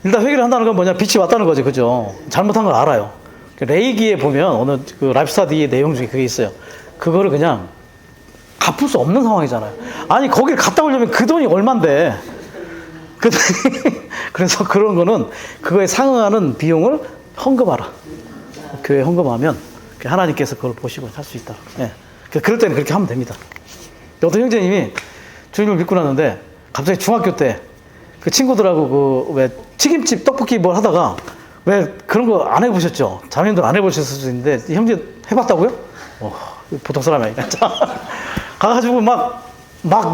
일단 회개를 한다는 건 뭐냐? 빛이 왔다는 거죠. 그죠? 잘못한 걸 알아요. 레이기에 보면 어느 그 라이프스타디의 내용 중에 그게 있어요. 그거를 그냥 갚을 수 없는 상황이잖아요. 아니, 거길 갔다 오려면 그 돈이 얼만데. 그래서 그런 거는 그거에 상응하는 비용을 헌금하라. 교회에 헌금하면 하나님께서 그걸 보시고 할 수 있다. 예. 그럴 때는 그렇게 하면 됩니다. 어떤 형제님이 주님을 믿고 났는데 갑자기 중학교 때 그 친구들하고 그 왜 튀김집 떡볶이 뭘 하다가 왜 그런 거 안 해보셨죠? 자매님들 안 해보셨을 수도 있는데 형제 해봤다고요? 보통 사람이 아니까. 가가지고 막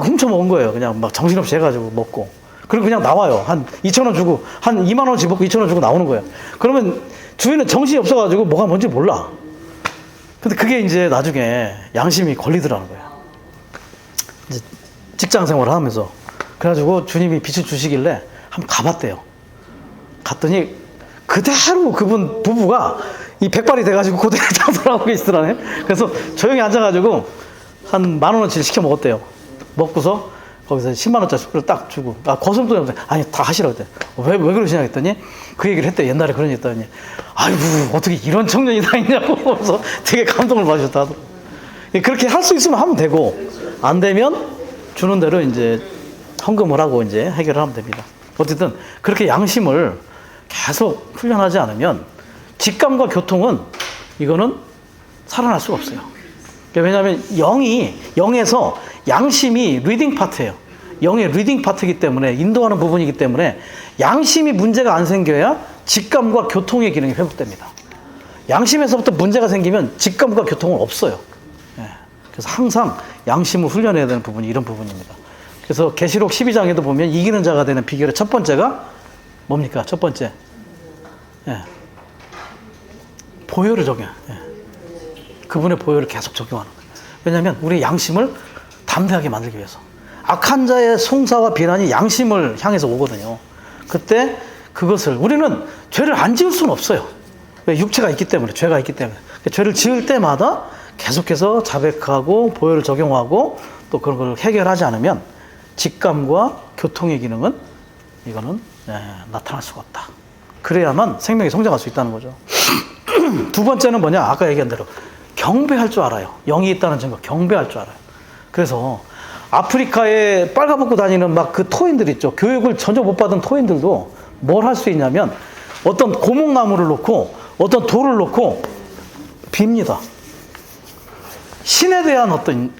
훔쳐 먹은 거예요. 그냥 막 정신없이 해가지고 먹고. 그리고 그냥 나와요. 한 2,000원 주고, 한 2만 원씩 먹고 2,000원 주고 나오는 거예요. 그러면 주인은 정신이 없어가지고 뭐가 뭔지 몰라. 근데 그게 이제 나중에 양심이 걸리더라는 거예요. 이제 직장 생활을 하면서. 그래가지고 주님이 빛을 주시길래 한번 가봤대요. 갔더니 그대로 그분 부부가 이 백발이 돼가지고 그대로 장사를 하고 계시더라네. 그래서 조용히 앉아가지고 한 10,000원어치 시켜 먹었대요. 먹고서 거기서 10만원짜리 숟가락 딱 주고, 거슴돈이 없는데, 아니, 다 하시라고 했대. 왜 그러시냐 했더니, 그 얘기를 했대. 옛날에 그런 얘기 했더니, 아이고, 어떻게 이런 청년이 다 있냐고. 그래서 되게 감동을 받으셨다 하더라고요. 그렇게 할 수 있으면 하면 되고, 안 되면 주는 대로 이제 헌금을 하고 이제 해결을 하면 됩니다. 어쨌든, 그렇게 양심을 계속 훈련하지 않으면, 직감과 교통은, 이거는 살아날 수가 없어요. 왜냐하면 영에서 양심이 리딩 파트예요. 영의 리딩 파트이기 때문에, 인도하는 부분이기 때문에 양심이 문제가 안 생겨야 직감과 교통의 기능이 회복됩니다. 양심에서부터 문제가 생기면 직감과 교통은 없어요. 그래서 항상 양심을 훈련해야 되는 부분이 이런 부분입니다. 그래서 계시록 12장에도 보면 이기는 자가 되는 비결의 첫 번째가 뭡니까? 첫 번째, 보혈을 적용. 그분의 보혈을 계속 적용하는 거예요. 왜냐하면 우리 양심을 담대하게 만들기 위해서. 악한 자의 송사와 비난이 양심을 향해서 오거든요. 그때 그것을, 우리는 죄를 안 지을 수는 없어요. 왜? 육체가 있기 때문에, 죄가 있기 때문에. 죄를 지을 때마다 계속해서 자백하고 보혈을 적용하고 또 그런 걸 해결하지 않으면 직감과 교통의 기능은 이거는 나타날 수가 없다. 그래야만 생명이 성장할 수 있다는 거죠. 두 번째는 뭐냐? 아까 얘기한 대로 경배할 줄 알아요. 영이 있다는 증거, 경배할 줄 알아요. 그래서 아프리카에 빨가벗고 다니는 막 그 토인들 있죠. 교육을 전혀 못 받은 토인들도 뭘 할 수 있냐면 어떤 고목나무를 놓고 어떤 돌을 놓고 빕니다. 신에 대한 어떤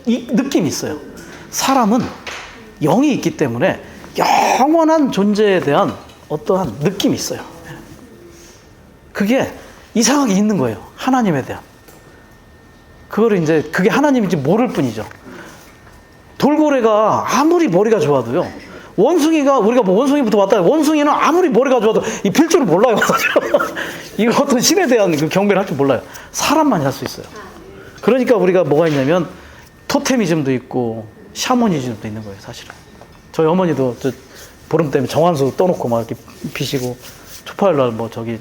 이 느낌이 있어요. 사람은 영이 있기 때문에 영원한 존재에 대한 어떠한 느낌이 있어요. 그게 이상하게 있는 거예요. 하나님에 대한. 그거를 이제 그게 하나님인지 모를 뿐이죠. 돌고래가 아무리 머리가 좋아도요. 원숭이가 우리가 뭐 원숭이부터 왔다. 원숭이는 아무리 머리가 좋아도 이 빌 줄을 몰라요. 이거 어떤 신에 대한 그 경배를 할 줄 몰라요. 사람만이 할 수 있어요. 그러니까 우리가 뭐가 있냐면 토테미즘도 있고 샤머니즘도 있는 거예요, 사실은. 저희 어머니도 저 보름 때문에 정한수 떠놓고 막 이렇게 비시고 초파일 날 뭐 저기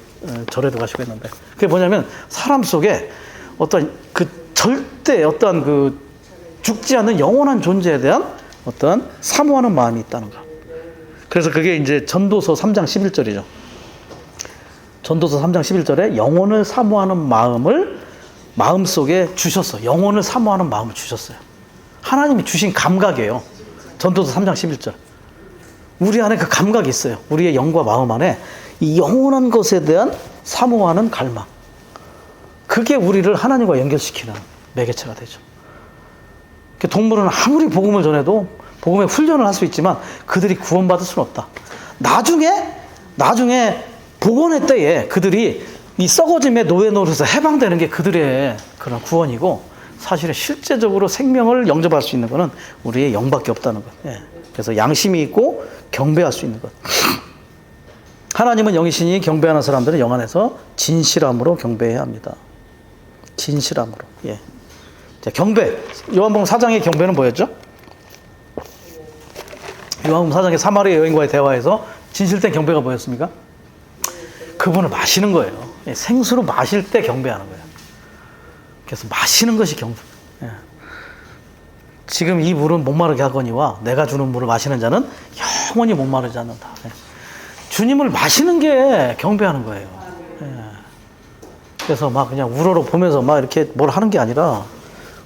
절에도 가시고 했는데 그게 뭐냐면 사람 속에 어떤 그 절대 어떠한 그 죽지 않는 영원한 존재에 대한 어떠한 사모하는 마음이 있다는 거. 그래서 그게 이제 전도서 3장 11절이죠. 전도서 3장 11절에 영혼을 사모하는 마음을 마음속에 주셨어. 영혼을 사모하는 마음을 주셨어요. 하나님이 주신 감각이에요. 전도서 3장 11절. 우리 안에 그 감각이 있어요. 우리의 영과 마음 안에 이 영원한 것에 대한 사모하는 갈망. 그게 우리를 하나님과 연결시키는 매개체가 되죠. 동물은 아무리 복음을 전해도 복음의 훈련을 할 수 있지만 그들이 구원받을 수는 없다. 나중에 복원의 때에 그들이 이 썩어짐의 노예 노릇에서 해방되는 게 그들의 그런 구원이고 사실은 실제적으로 생명을 영접할 수 있는 것은 우리의 영밖에 없다는 것. 예. 그래서 양심이 있고 경배할 수 있는 것. 하나님은 영이시니 경배하는 사람들은 영 안에서 진실함으로 경배해야 합니다. 진실함으로. 예. 자, 경배. 요한복음 4장의 경배는 뭐였죠? 요한복음 4장의 사마리아 여인과의 대화에서 진실된 경배가 뭐였습니까? 그분을 마시는 거예요. 예, 생수로 마실 때 경배하는 거예요. 그래서 마시는 것이 경배. 예. 지금 이 물은 목마르게 하거니와 내가 주는 물을 마시는 자는 영원히 목마르지 않는다. 예. 주님을 마시는 게 경배하는 거예요. 예. 그래서 막 그냥 우러러 보면서 막 이렇게 뭘 하는 게 아니라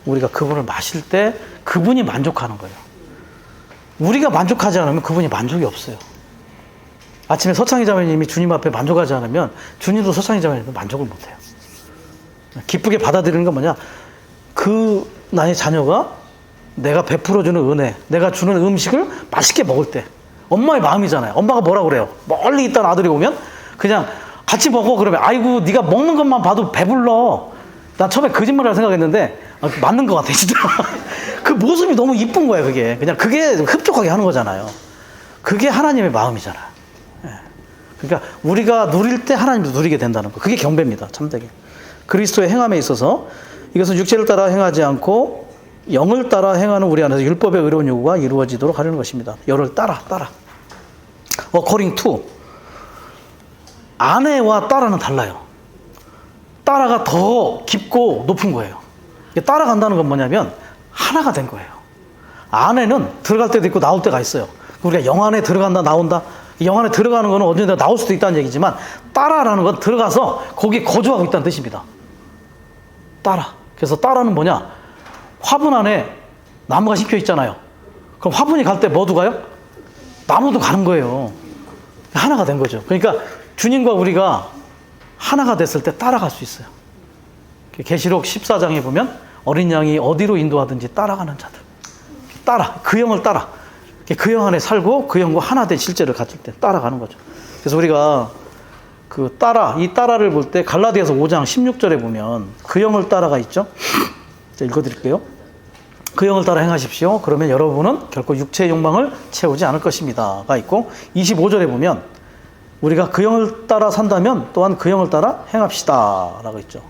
우리가 그분을 마실 때 그분이 만족하는 거예요. 우리가 만족하지 않으면 그분이 만족이 없어요. 아침에 서창희 자매님이 주님 앞에 만족하지 않으면 주님도 서창희 자매님도 만족을 못해요. 기쁘게 받아들이는 건 뭐냐? 그 나의 자녀가 내가 베풀어주는 은혜, 내가 주는 음식을 맛있게 먹을 때 엄마의 마음이잖아요. 엄마가 뭐라 그래요? 멀리 있던 아들이 오면 그냥 같이 먹어 그러면 아이고 네가 먹는 것만 봐도 배불러. 난 처음에 거짓말을 생각했는데 맞는 것 같아 진짜. 그 모습이 너무 이쁜 거야 그게. 그냥 그게 흡족하게 하는 거잖아요. 그게 하나님의 마음이잖아요. 예. 그러니까 우리가 누릴 때 하나님도 누리게 된다는 거. 그게 경배입니다. 참되게. 그리스도의 행함에 있어서 이것은 육체를 따라 행하지 않고 영을 따라 행하는 우리 안에서 율법의 의로운 요구가 이루어지도록 하려는 것입니다. 열을 따라. According to. 아내와 따라는 달라요. 따라가 더 깊고 높은 거예요. 따라간다는 건 뭐냐면 하나가 된 거예요. 아내는 들어갈 때도 있고 나올 때가 있어요. 우리가 영 안에 들어간다 나온다. 영 안에 들어가는 거는 언제나 나올 수도 있다는 얘기지만 따라라는 건 들어가서 거기에 거주하고 있다는 뜻입니다. 따라. 그래서 따라는 뭐냐? 화분 안에 나무가 심겨 있잖아요. 그럼 화분이 갈 때 뭐도 가요? 나무도 가는 거예요. 하나가 된 거죠. 그러니까 주님과 우리가 하나가 됐을 때 따라갈 수 있어요. 계시록 14장에 보면 어린 양이 어디로 인도하든지 따라가는 자들. 그 영을 따라. 그 영 안에 살고 그 영과 하나 된 실제를 가질 때 따라가는 거죠. 그래서 우리가 이 따라를 볼 때 갈라디아서 5장 16절에 보면 그 영을 따라가 있죠. 자, 읽어드릴게요. 그 영을 따라 행하십시오. 그러면 여러분은 결코 육체의 욕망을 채우지 않을 것입니다가 있고 25절에 보면 우리가 그 영을 따라 산다면 또한 그 영을 따라 행합시다 라고 있죠.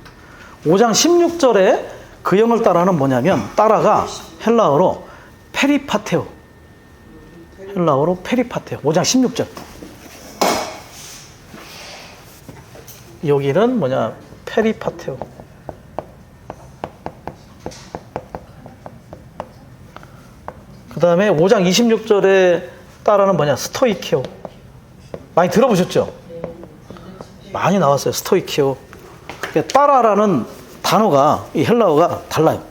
5장 16절에 그 영을 따라는 뭐냐면 따라가 헬라어로 페리파테오. 5장 16절. 여기는 뭐냐? 페리파테오. 그 다음에 5장 26절에 따라는 뭐냐? 스토이케오. 많이 들어보셨죠? 많이 나왔어요. 스토이케오. 따라라는 단어가, 이 헬라어가 달라요.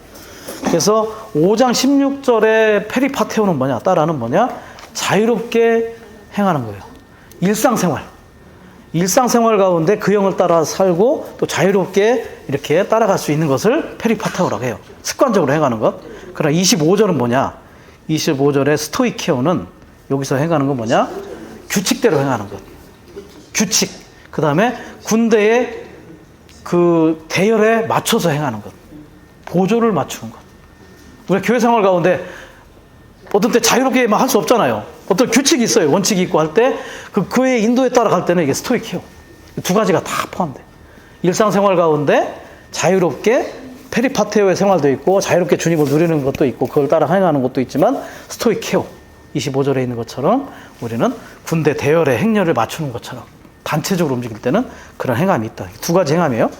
그래서 5장 16절에 페리파테오는 뭐냐? 따라는 뭐냐? 자유롭게 행하는 거예요. 일상생활 가운데 그 영을 따라 살고 또 자유롭게 이렇게 따라갈 수 있는 것을 페리파테오라고 해요. 습관적으로 행하는 것. 그러나 25절은 뭐냐? 25절의 스토이케오는 여기서 행하는 건 뭐냐? 규칙대로 행하는 것. 규칙. 그 다음에 군대의 그 대열에 맞춰서 행하는 것. 보조를 맞추는 것. 우리가 교회 생활 가운데 어떤 때 자유롭게만 할 수 없잖아요. 어떤 규칙이 있어요. 원칙이 있고 할 때 그 교회의 인도에 따라갈 때는 이게 스토이케오. 두 가지가 다 포함돼. 일상생활 가운데 자유롭게 페리파테오의 생활도 있고 자유롭게 주님을 누리는 것도 있고 그걸 따라 행하는 것도 있지만 스토이케오 25절에 있는 것처럼 우리는 군대 대열의 행렬을 맞추는 것처럼 단체적으로 움직일 때는 그런 행함이 있다. 두 가지 행함이에요.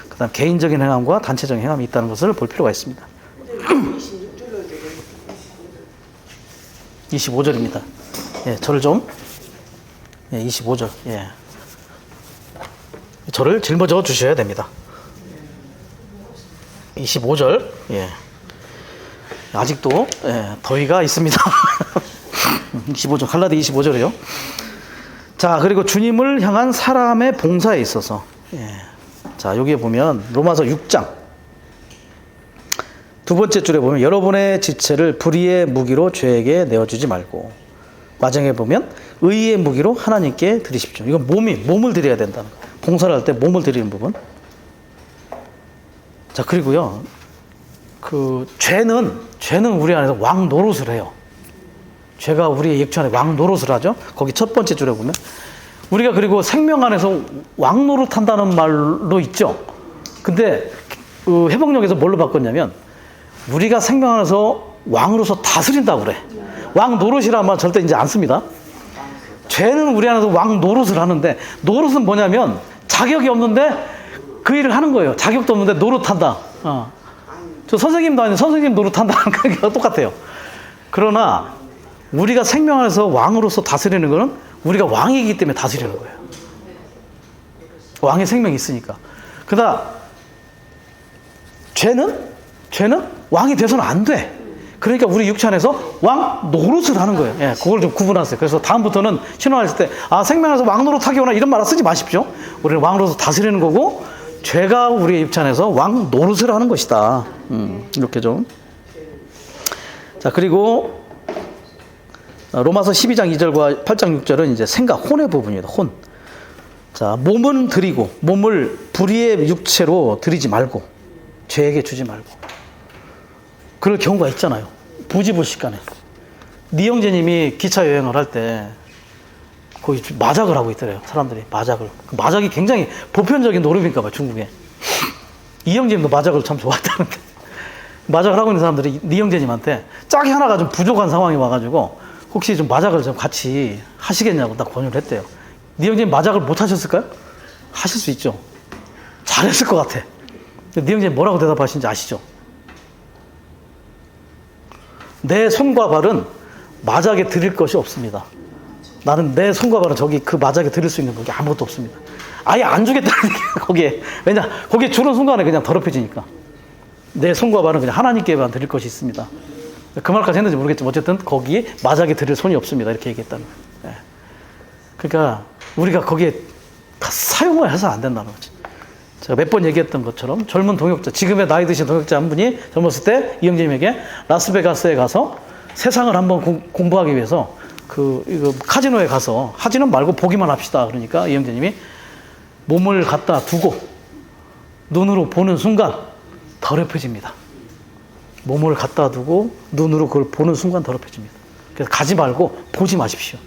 그 다음 개인적인 행함과 단체적인 행함이 있다는 것을 볼 필요가 있습니다. 25절입니다. 예, 저를 좀 25절 저를 짊어져 주셔야 됩니다. 25절 아직도 더위가 있습니다. 25절 갈라디 25절이요. 자, 그리고 주님을 향한 사람의 봉사에 있어서 자, 여기에 보면 로마서 6장 두 번째 줄에 보면 여러분의 지체를 불의의 무기로 죄에게 내어주지 말고 마지막에 보면 의의 무기로 하나님께 드리십시오. 이건 몸을 드려야 된다는 거예요. 봉사를 할 때 몸을 드리는 부분. 자, 그리고요, 그 죄는 우리 안에서 왕 노릇을 해요. 죄가 우리의 육체 안에 왕 노릇을 하죠. 거기 첫 번째 줄에 보면 우리가 그리고 생명 안에서 왕 노릇한다는 말로 있죠. 근데 그 회복력에서 뭘로 바꿨냐면 우리가 생명 안에서 왕으로서 다스린다고 그래. 왕 노릇이라는 말 절대 이제 안 씁니다. 죄는 우리 안에서 왕 노릇을 하는데 노릇은 뭐냐면 자격이 없는데 그 일을 하는 거예요. 자격도 없는데 노릇한다. 저 선생님도 아닌 선생님 노릇한다는 거랑 똑같아요. 그러나 우리가 생명 안에서 왕으로서 다스리는 거는 우리가 왕이기 때문에 다스리는 거예요. 왕의 생명이 있으니까. 그러나 죄는 왕이 돼서는 안 돼. 그러니까 우리 육체 안에서 왕 노릇을 하는 거예요. 예, 그걸 좀 구분하세요. 그래서 다음부터는 신앙할 때 생명에서 왕 노릇하기거나 이런 말을 쓰지 마십시오. 우리는 왕으로서 다스리는 거고 죄가 우리의 육체 안에서 왕 노릇을 하는 것이다. 이렇게 좀. 자, 그리고 로마서 12장 2절과 8장 6절은 이제 생각, 혼의 부분입니다. 혼. 자, 몸은 드리고 몸을 불의의 육체로 드리지 말고 죄에게 주지 말고. 그럴 경우가 있잖아요. 부지불식간에. 네 형제님이 기차 여행을 할 때 거기 마작을 하고 있더래요. 사람들이 마작을. 그 마작이 굉장히 보편적인 노름인가 봐요. 중국에. 이 형제님도 마작을 참 좋아했다는데 마작을 하고 있는 사람들이 네 형제님한테 짝이 하나가 좀 부족한 상황이 와가지고 혹시 좀 마작을 좀 같이 하시겠냐고 딱 권유를 했대요. 네 형제님 마작을 못 하셨을까요? 하실 수 있죠. 잘했을 것 같아. 네 형제님 뭐라고 대답하시는지 아시죠? 내 손과 발은 마작에 드릴 것이 없습니다. 나는 내 손과 발은 저기 그 마작에 드릴 수 있는 게 아무것도 없습니다. 아예 안 주겠다는 게 거기에. 왜냐, 거기에 주는 순간에 그냥 더럽혀지니까. 내 손과 발은 그냥 하나님께만 드릴 것이 있습니다. 그 말까지 했는지 모르겠지만 어쨌든 거기에 마작에 드릴 손이 없습니다. 이렇게 얘기했다는 거예요. 그러니까 우리가 거기에 사용을 해서 안 된다는 거지. 제가 몇 번 얘기했던 것처럼 젊은 동역자, 지금의 나이 드신 동역자 한 분이 젊었을 때 이 형제님에게 라스베가스에 가서 세상을 한번 공부하기 위해서 이거 카지노에 가서 하지는 말고 보기만 합시다. 그러니까 이 형제님이 몸을 갖다 두고 눈으로 보는 순간 더럽혀집니다. 몸을 갖다 두고 눈으로 그걸 보는 순간 더럽혀집니다. 그래서 가지 말고 보지 마십시오.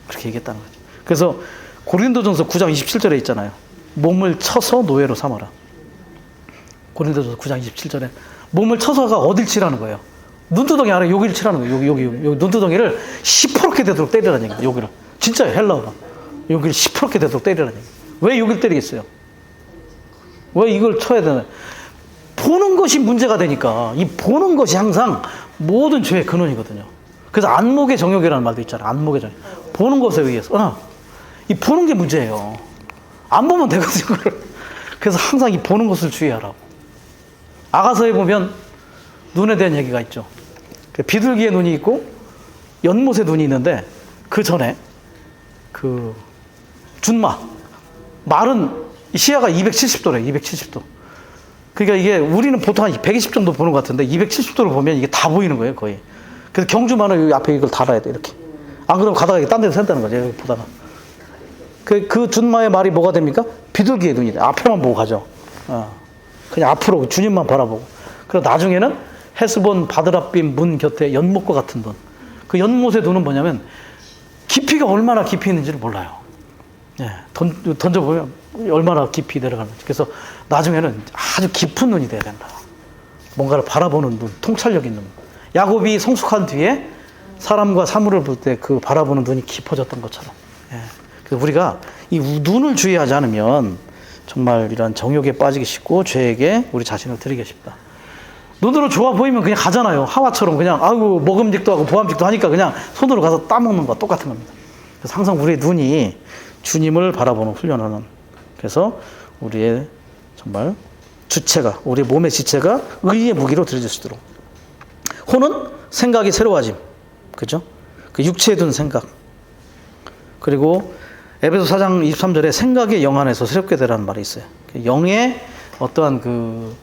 그렇게 얘기했다는 거죠. 그래서 고린도전서 9장 27절에 있잖아요. 몸을 쳐서 노예로 삼아라. 고린도전서 9장 27절에 몸을 쳐서가 어딜 치라는 거예요? 눈두덩이 아래 여기를 치라는 거예요. 여기 눈두덩이를 시퍼렇게 되도록 때리라는 얘기예요. 여기를. 진짜요, 헬라어가. 여기를 시퍼렇게 되도록 때리라는 얘기예요. 왜 여기를 때리겠어요? 왜 이걸 쳐야 되나요? 보는 것이 문제가 되니까. 이 보는 것이 항상 모든 죄의 근원이거든요. 그래서 안목의 정욕이라는 말도 있잖아요. 안목의 정욕. 보는 것에 의해서. 이 보는 게 문제예요. 안 보면 되거든요. 그래서 항상 이 보는 것을 주의하라고. 아가서에 보면 눈에 대한 얘기가 있죠. 비둘기의 눈이 있고 연못의 눈이 있는데 그 전에 준마 말은 시야가 270도래. 270도. 그러니까 이게 우리는 보통 한 120 정도 보는 것 같은데 270도로 보면 이게 다 보이는 거예요, 거의. 그래서 경주만은 여기 앞에 이걸 달아야 돼, 이렇게. 안 그러면 가다가 딴 데서 샌다는 거죠, 여기 보다가. 그 준마의 말이 뭐가 됩니까? 비둘기의 눈이 돼. 앞에만 보고 가죠. 그냥 앞으로 주님만 바라보고. 그리고 나중에는 헤스본 바드랍빔 문 곁에 연못과 같은 눈. 그 연못의 눈은 뭐냐면 깊이가 얼마나 깊이 있는지를 몰라요. 예, 던져보면 얼마나 깊이 내려가는지. 그래서 나중에는 아주 깊은 눈이 돼야 된다. 뭔가를 바라보는 눈, 통찰력 있는 눈. 야곱이 성숙한 뒤에 사람과 사물을 볼 때 그 바라보는 눈이 깊어졌던 것처럼. 예. 그래서 우리가 이 눈을 주의하지 않으면 정말 이런 정욕에 빠지기 쉽고 죄에게 우리 자신을 드리기 쉽다. 눈으로 좋아 보이면 그냥 가잖아요. 하와처럼 그냥 아이고 먹음직도 하고 보암직도 하니까 그냥 손으로 가서 따먹는 거와 똑같은 겁니다. 그래서 항상 우리의 눈이 주님을 바라보는 훈련하는, 그래서 우리의 정말 주체가, 우리 몸의 지체가 의의 무기로 들여질 수 있도록. 혼은 생각이 새로워짐, 그죠? 그 육체에 둔 생각. 그리고 에베소 4장 23절에 생각의 영 안에서 새롭게 되라는 말이 있어요. 영의 어떠한 그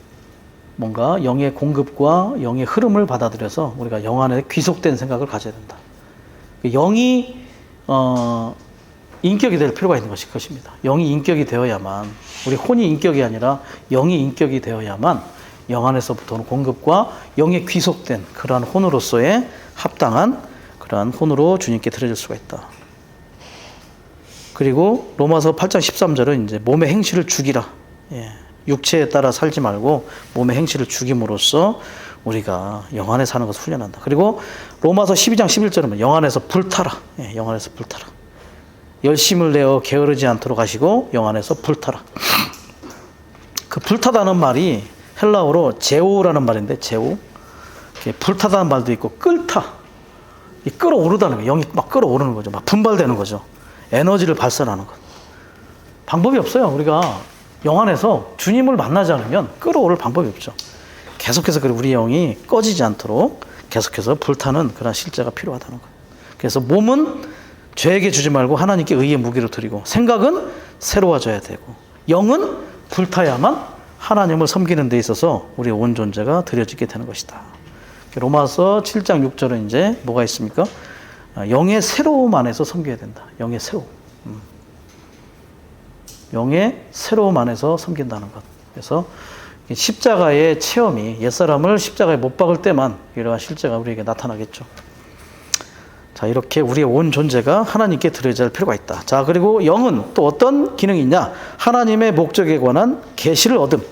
뭔가 영의 공급과 영의 흐름을 받아들여서 우리가 영 안에 귀속된 생각을 가져야 된다. 영이 인격이 될 필요가 있는 것입니다. 영이 인격이 되어야만, 우리 혼이 인격이 아니라 영이 인격이 되어야만 영 안에서부터는 공급과 영에 귀속된 그러한 혼으로서의 합당한 그러한 혼으로 주님께 드려질 수가 있다. 그리고 로마서 8장 13절은 이제 몸의 행실을 죽이라. 예. 육체에 따라 살지 말고 몸의 행실을 죽임으로써 우리가 영 안에 사는 것을 훈련한다. 그리고 로마서 12장 11절은 영 안에서 불타라. 예, 영 안에서 불타라. 열심을 내어 게으르지 않도록 하시고 영 안에서 불타라. 그 불타다는 말이 헬라어로 제오라는 말인데, 제오. 불타다는 말도 있고 끓타. 끌어오르다는 거예요. 영이 막 끌어오르는 거죠. 막 분발되는 거죠. 에너지를 발산하는 것. 방법이 없어요. 우리가 영 안에서 주님을 만나지 않으면 끌어오를 방법이 없죠. 계속해서 우리 영이 꺼지지 않도록 계속해서 불타는 그런 실제가 필요하다는 거예요. 그래서 몸은 죄에게 주지 말고 하나님께 의의 무기로 드리고, 생각은 새로워져야 되고, 영은 불타야만 하나님을 섬기는 데 있어서 우리의 온 존재가 드려지게 되는 것이다. 로마서 7장 6절은 이제 뭐가 있습니까? 영의 새로움 안에서 섬겨야 된다. 영의 새로움. 영의 새로움 안에서 섬긴다는 것. 그래서 십자가의 체험이, 옛사람을 십자가에 못 박을 때만 이러한 실제가 우리에게 나타나겠죠. 자, 이렇게 우리의 온 존재가 하나님께 드려질 필요가 있다. 자, 그리고 영은 또 어떤 기능이 있냐? 하나님의 목적에 관한 계시를 얻음.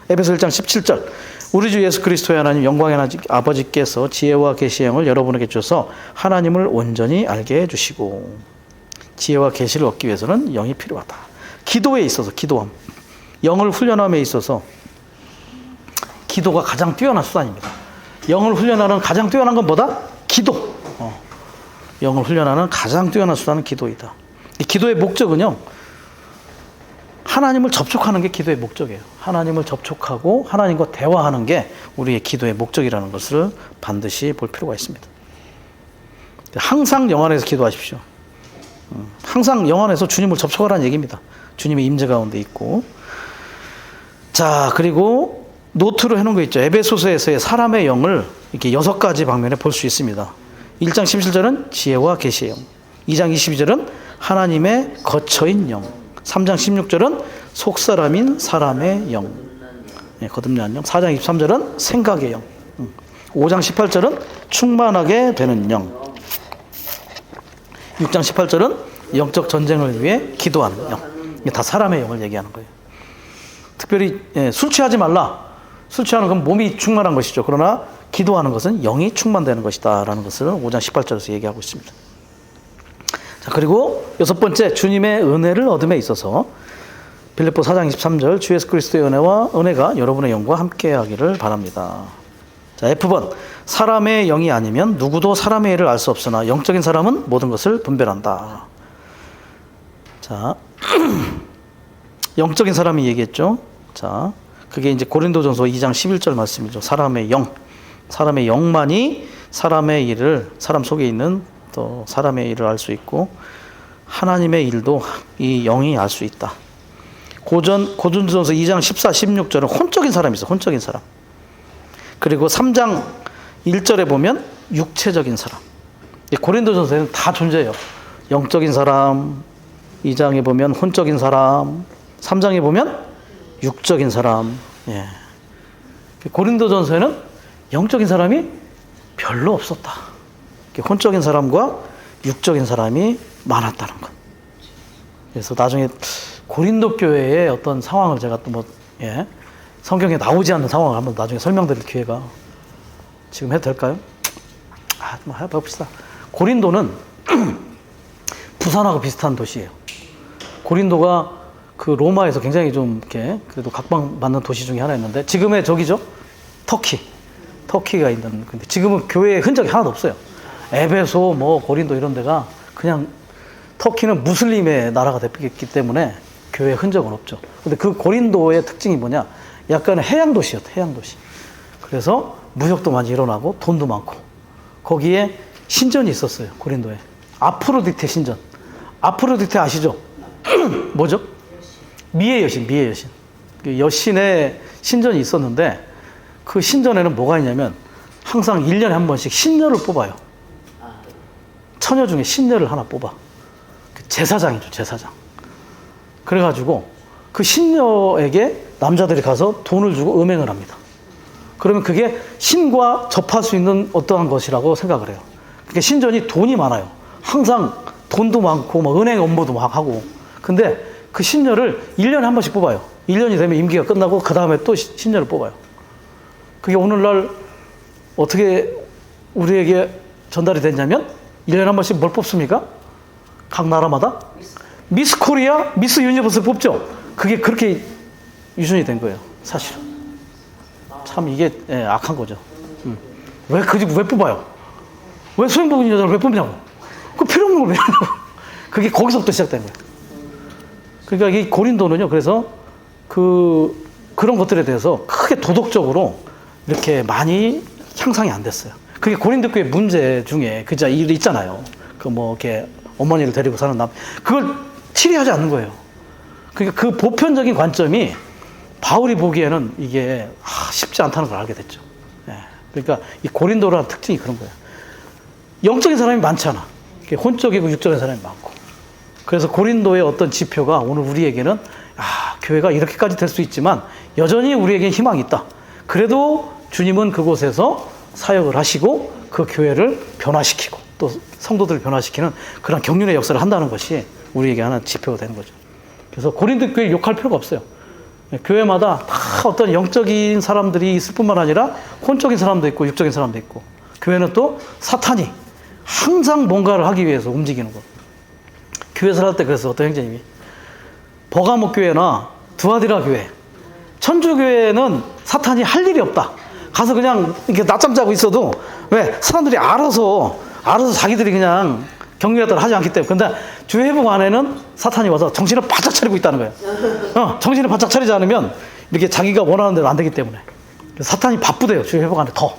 에베소 1장 17절. 우리 주 예수 그리스도의 하나님 영광의 아버지께서 지혜와 계시의 영을 여러분에게 주셔서 하나님을 온전히 알게 해주시고, 지혜와 계시를 얻기 위해서는 영이 필요하다. 기도에 있어서 기도함. 영을 훈련함에 있어서 기도가 가장 뛰어난 수단입니다. 영을 훈련하는 가장 뛰어난 건 뭐다? 기도. 영을 훈련하는 가장 뛰어난 수단은 기도이다. 이 기도의 목적은요, 하나님을 접촉하는 게 기도의 목적이에요. 하나님을 접촉하고 하나님과 대화하는 게 우리의 기도의 목적이라는 것을 반드시 볼 필요가 있습니다. 항상 영 안에서 기도하십시오. 항상 영 안에서 주님을 접촉하라는 얘기입니다. 주님의 임재 가운데 있고. 자, 그리고 노트로 해놓은 거 있죠. 에베소서에서의 사람의 영을 이렇게 6가지 방면에 볼 수 있습니다. 1장 17절은 지혜와 계시의 영, 2장 22절은 하나님의 거처인 영, 3장 16절은 속사람인 사람의 영, 거듭난 영, 4장 23절은 생각의 영, 5장 18절은 충만하게 되는 영, 6장 18절은 영적 전쟁을 위해 기도하는 영. 이게 다 사람의 영을 얘기하는 거예요. 특별히 술 취하지 말라. 술 취하는 건 몸이 충만한 것이죠. 그러나 기도하는 것은 영이 충만되는 것이다 라는 것을 5장 18절에서 얘기하고 있습니다. 자, 그리고 6번째, 주님의 은혜를 얻음에 있어서 빌립보 4장 23절, 주 예수 그리스도의 은혜가 여러분의 영과 함께하기를 바랍니다. 자, F번, 사람의 영이 아니면 누구도 사람의 일을 알 수 없으나 영적인 사람은 모든 것을 분별한다. 자, 영적인 사람이 얘기했죠. 자, 그게 이제 고린도전서 2장 11절 말씀이죠. 사람의 영, 사람의 영만이 사람의 일을, 사람 속에 있는 또 사람의 일을 알 수 있고, 하나님의 일도 이 영이 알 수 있다. 고린도전서 2장 14, 16절은 혼적인 사람이 있어. 혼적인 사람. 그리고 3장 1절에 보면 육체적인 사람. 고린도전서에는 다 존재해요. 영적인 사람, 2장에 보면 혼적인 사람, 3장에 보면 육적인 사람. 예. 고린도전서에는 영적인 사람이 별로 없었다. 혼적인 사람과 육적인 사람이 많았다는 것. 그래서 나중에 고린도 교회의 어떤 상황을 제가 또 성경에 나오지 않는 상황을 한번 나중에 설명드릴 기회가 지금 해도 될까요? 한번 해봅시다. 고린도는 부산하고 비슷한 도시예요. 고린도가 그 로마에서 굉장히 좀 이렇게 그래도 각광받는 도시 중에 하나였는데 지금의 저기죠? 터키가 있는. 근데 지금은 교회에 흔적이 하나도 없어요. 에베소, 고린도 이런 데가 그냥 터키는 무슬림의 나라가 됐기 때문에 교회에 흔적은 없죠. 근데 그 고린도의 특징이 뭐냐? 약간의 해양 도시였다. 해양 도시. 그래서 무역도 많이 일어나고 돈도 많고 거기에 신전이 있었어요. 고린도에. 아프로디테 신전. 아프로디테 아시죠? 뭐죠? 미의 여신. 그 여신의 신전이 있었는데 그 신전에는 뭐가 있냐면 항상 1년에 한 번씩 신녀를 뽑아요. 처녀 중에 신녀를 하나 뽑아. 제사장이죠, 제사장. 그래가지고 그 신녀에게 남자들이 가서 돈을 주고 음행을 합니다. 그러면 그게 신과 접할 수 있는 어떠한 것이라고 생각을 해요. 그러니까 신전이 돈이 많아요. 항상 돈도 많고 은행 업무도 막 하고. 근데 그 신녀를 1년에 한 번씩 뽑아요. 1년이 되면 임기가 끝나고 그 다음에 또 신녀를 뽑아요. 그게 오늘날 어떻게 우리에게 전달이 됐냐면 1년에 한 번씩 뭘 뽑습니까? 각 나라마다 미스 코리아, 미스 유니버스를 뽑죠. 그게 그렇게 유전이 된 거예요. 사실은. 참 이게 악한 거죠. 왜 뽑아요? 왜 수행복인 여자를 왜 뽑냐고. 그 필요 없는 걸 왜 하냐고. 그게 거기서부터 시작된 거예요. 그러니까 이 고린도는요. 그래서 그런 것들에 대해서 크게 도덕적으로 이렇게 많이 향상이 안 됐어요. 그게 고린도 교회 문제 중에 그자 일이 있잖아요. 이렇게 어머니를 데리고 사는 그걸 치리하지 않는 거예요. 그러니까 그 보편적인 관점이 바울이 보기에는 이게 쉽지 않다는 걸 알게 됐죠. 그러니까 이 고린도라는 특징이 그런 거예요. 영적인 사람이 많잖아. 혼적이고 육적인 사람이 많고. 그래서 고린도의 어떤 지표가 오늘 우리에게는 교회가 이렇게까지 될 수 있지만 여전히 우리에게 희망이 있다. 그래도 주님은 그곳에서 사역을 하시고 그 교회를 변화시키고 또 성도들을 변화시키는 그런 경륜의 역사를 한다는 것이 우리에게 하나의 지표가 되는 거죠. 그래서 고린도 교회 욕할 필요가 없어요. 교회마다 다 어떤 영적인 사람들이 있을 뿐만 아니라 혼적인 사람도 있고 육적인 사람도 있고 교회는 또 사탄이 항상 뭔가를 하기 위해서 움직이는 거. 교회 살 때 그래서 어떤 형제님이 버가모 교회나 두아디라 교회, 천주교회는 사탄이 할 일이 없다. 가서 그냥 이렇게 낮잠 자고 있어도 왜 사람들이 알아서 자기들이 그냥 경륜에 하지 않기 때문에. 근데 주회복 안에는 사탄이 와서 정신을 바짝 차리고 있다는 거예요. 정신을 바짝 차리지 않으면 이렇게 자기가 원하는 대로 안 되기 때문에. 사탄이 바쁘대요. 주회복 안에 더.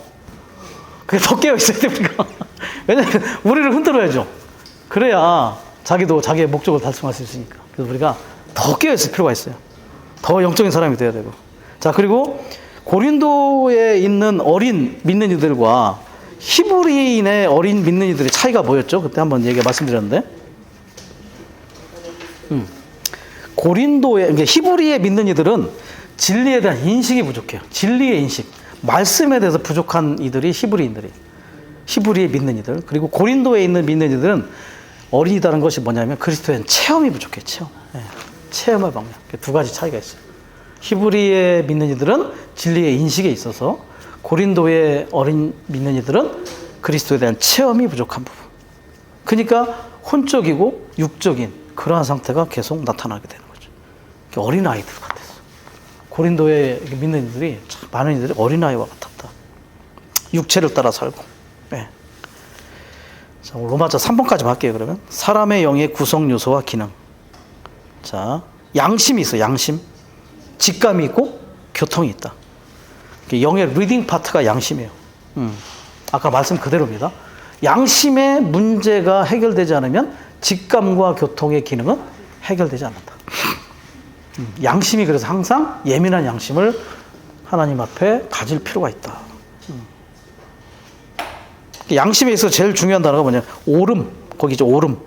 그게 더 깨어 있어야 됩니까? 왜냐면 우리를 흔들어야죠. 그래야 자기도 자기의 목적을 달성할 수 있으니까. 그래서 우리가 더 깨어 있을 필요가 있어요. 더 영적인 사람이 돼야 되고. 자, 그리고 고린도에 있는 어린 믿는 이들과 히브리인의 어린 믿는 이들의 차이가 뭐였죠? 그때 한번 말씀드렸는데. 고린도의, 그러니까 히브리의 믿는 이들은 진리에 대한 인식이 부족해요. 진리의 인식. 말씀에 대해서 부족한 이들이 히브리의 믿는 이들. 그리고 고린도에 있는 믿는 이들은 어린이라는 것이 뭐냐면 그리스도에 대한 체험이 부족해요. 체험의 방면. 두 가지 차이가 있어요. 히브리의 믿는 이들은 진리의 인식에 있어서 고린도의 어린 믿는 이들은 그리스도에 대한 체험이 부족한 부분. 그러니까 혼적이고 육적인 그러한 상태가 계속 나타나게 되는 거죠. 어린아이들 같았어. 고린도의 믿는 이들이 많은 이들이 어린아이와 같았다. 육체를 따라 살고. 네. 자, 로마서 3번까지 할게요. 그러면 사람의 영의 구성 요소와 기능. 자, 양심이 있어. 양심. 직감이 있고 교통이 있다. 영의 리딩 파트가 양심이에요. 아까 말씀 그대로입니다. 양심의 문제가 해결되지 않으면 직감과 교통의 기능은 해결되지 않는다. 양심이 그래서 항상 예민한 양심을 하나님 앞에 가질 필요가 있다. 양심에 있어서 제일 중요한 단어가 뭐냐면 옳음. 거기죠, 옳음.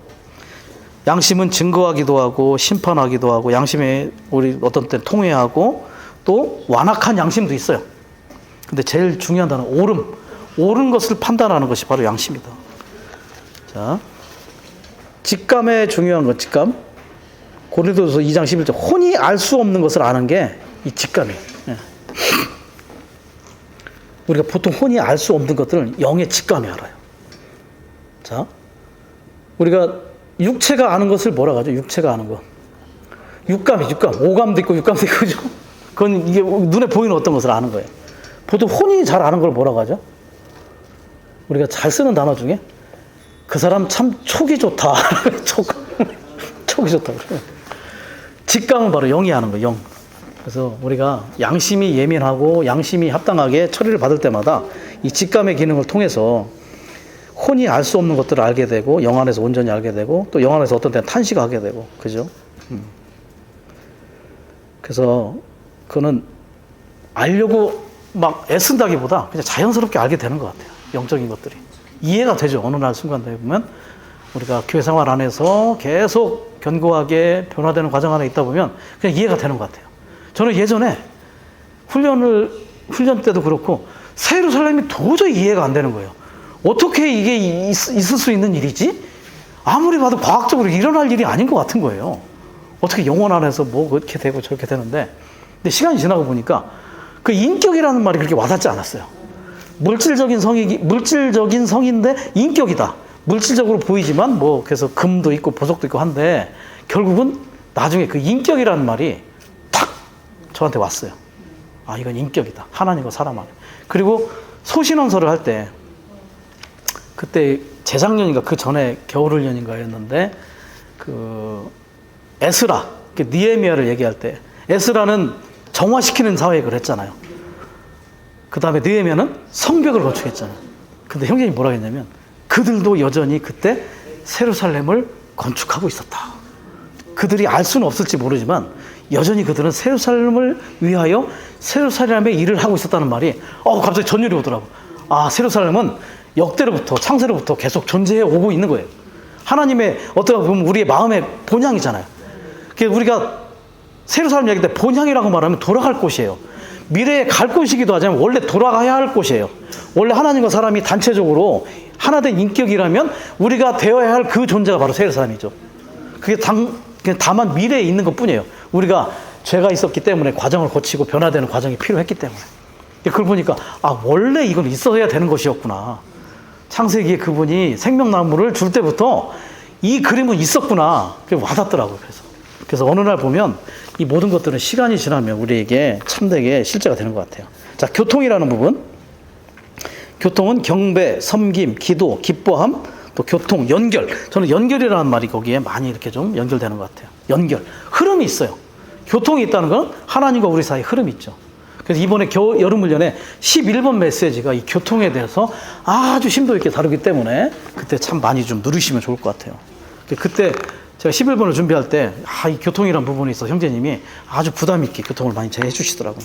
양심은 증거하기도 하고 심판하기도 하고 양심에 우리 어떤 때는 통회하고 또 완악한 양심도 있어요. 근데 제일 중요한 단어는 옳음. 옳은 것을 판단하는 것이 바로 양심이다. 자, 직감에 중요한 것, 직감. 고린도서 2장 11절. 혼이 알 수 없는 것을 아는 게 이 직감이에요. 예. 우리가 보통 혼이 알 수 없는 것들은 영의 직감이 알아요. 자, 우리가 육체가 아는 것을 뭐라고 하죠? 육체가 아는 것. 육감이, 육감. 오감도 있고 육감도 있고, 그죠? 그건 이게 눈에 보이는 어떤 것을 아는 거예요. 보통 혼이 잘 아는 걸 뭐라고 하죠? 우리가 잘 쓰는 단어 중에 그 사람 참 촉이 좋다. 촉이 좋다. 직감은 바로 영이 아는 거예요, 영. 그래서 우리가 양심이 예민하고 양심이 합당하게 처리를 받을 때마다 이 직감의 기능을 통해서 혼이 알 수 없는 것들을 알게 되고 영 안에서 온전히 알게 되고 또 영 안에서 어떤 때는 탄식하게 되고, 그죠? 그래서 그거는 알려고 막 애쓴다기보다 그냥 자연스럽게 알게 되는 것 같아요. 영적인 것들이 이해가 되죠. 어느 날 순간 되면 우리가 교회 생활 안에서 계속 견고하게 변화되는 과정 안에 있다 보면 그냥 이해가 되는 것 같아요. 저는 예전에 훈련 때도 그렇고 세루살렘이 도저히 이해가 안 되는 거예요. 어떻게 이게 있을 수 있는 일이지? 아무리 봐도 과학적으로 일어날 일이 아닌 것 같은 거예요. 어떻게 영혼 안에서 뭐 그렇게 되고 저렇게 되는데, 근데 시간이 지나고 보니까 그 인격이라는 말이 그렇게 와닿지 않았어요. 물질적인 성인데 인격이다. 물질적으로 보이지만 뭐 그래서 금도 있고 보석도 있고 한데 결국은 나중에 그 인격이라는 말이 탁 저한테 왔어요. 아, 이건 인격이다. 하나님과 사람 안에. 그리고 소신언서를 할 때 그때 재작년인가 그 전에 겨울훈련인가였는데 그 에스라, 느헤미야를 얘기할 때 에스라는 정화시키는 사역을 했잖아요. 그 다음에 느헤미야는 성벽을 건축했잖아요. 근데 형제님이 뭐라고 했냐면 그들도 여전히 그때 세루살렘을 건축하고 있었다. 그들이 알 수는 없을지 모르지만 여전히 그들은 세루살렘을 위하여 세루살렘의 일을 하고 있었다는 말이 갑자기 전율이 오더라고. 아, 세루살렘은 역대로부터 창세로부터 계속 존재해 오고 있는 거예요. 하나님의 어떻게 보면 우리의 마음의 본향이잖아요. 우리가 세루살렘 얘기 때 본향이라고 말하면 돌아갈 곳이에요. 미래에 갈 곳이기도 하지만 원래 돌아가야 할 곳이에요. 원래 하나님과 사람이 단체적으로 하나된 인격이라면 우리가 되어야 할 그 존재가 바로 세루살렘이죠. 그게 다만 미래에 있는 것 뿐이에요. 우리가 죄가 있었기 때문에 과정을 거치고 변화되는 과정이 필요했기 때문에. 그걸 보니까 원래 이건 있어야 되는 것이었구나. 창세기에 그분이 생명나무를 줄 때부터 이 그림은 있었구나. 그게 와닿더라고요. 그래서 어느 날 보면 이 모든 것들은 시간이 지나면 우리에게 참되게 실제가 되는 것 같아요. 자, 교통이라는 부분. 교통은 경배, 섬김, 기도, 기뻐함, 또 교통, 연결. 저는 연결이라는 말이 거기에 많이 이렇게 좀 연결되는 것 같아요. 연결. 흐름이 있어요. 교통이 있다는 건 하나님과 우리 사이에 흐름이 있죠. 그래서 이번에 여름훈련에 11번 메시지가 이 교통에 대해서 아주 심도 있게 다루기 때문에 그때 참 많이 좀 누리시면 좋을 것 같아요. 그때 제가 11번을 준비할 때 이 교통이라는 부분에 있어서 형제님이 아주 부담 있게 교통을 많이 해 주시더라고요.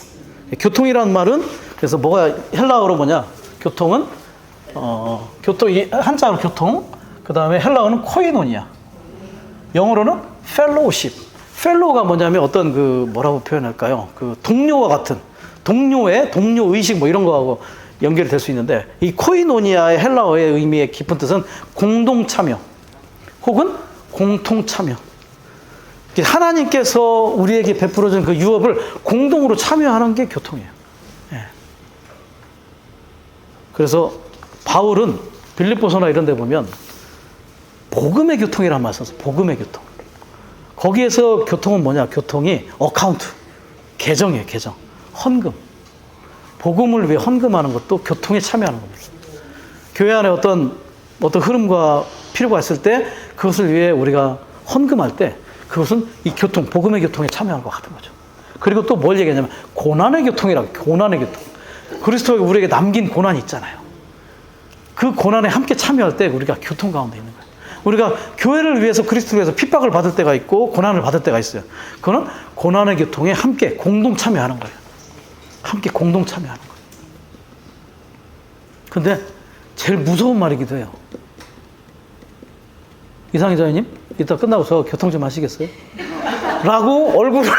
교통이라는 말은 그래서 뭐가 헬라어로 뭐냐? 교통은 교통이 한자로 교통, 그 다음에 헬라어는 코이노니아, 영어로는 펠로우십. 펠로우가 뭐냐면 어떤 뭐라고 표현할까요? 동료와 같은 동료 의식 뭐 이런 거하고 연결이 될 수 있는데 이 코이노니아의 헬라어의 의미의 깊은 뜻은 공동 참여 혹은 공통 참여. 하나님께서 우리에게 베풀어준 그 유업을 공동으로 참여하는 게 교통이에요. 예. 그래서 바울은 빌립보서나 이런 데 보면 복음의 교통이라는 말을 써서 복음의 교통. 거기에서 교통은 뭐냐? 교통이 어카운트, 계정이에요. 계정. 헌금. 복음을 위해 헌금하는 것도 교통에 참여하는 겁니다. 교회 안에 어떤 흐름과 필요가 있을 때 그것을 위해 우리가 헌금할 때 그것은 이 교통, 복음의 교통에 참여하는 것 같은 거죠. 그리고 또 뭘 얘기하냐면 고난의 교통이라고. 고난의 교통. 그리스도가 우리에게 남긴 고난이 있잖아요. 그 고난에 함께 참여할 때 우리가 교통 가운데 있는 거예요. 우리가 교회를 위해서 그리스도를 위해서 핍박을 받을 때가 있고 고난을 받을 때가 있어요. 그거는 고난의 교통에 함께 공동 참여하는 거예요. 함께 공동 참여하는 거예요. 근데 제일 무서운 말이기도 해요. 이상희 자매님, 이따 끝나고서 교통 좀 하시겠어요? 라고 얼굴을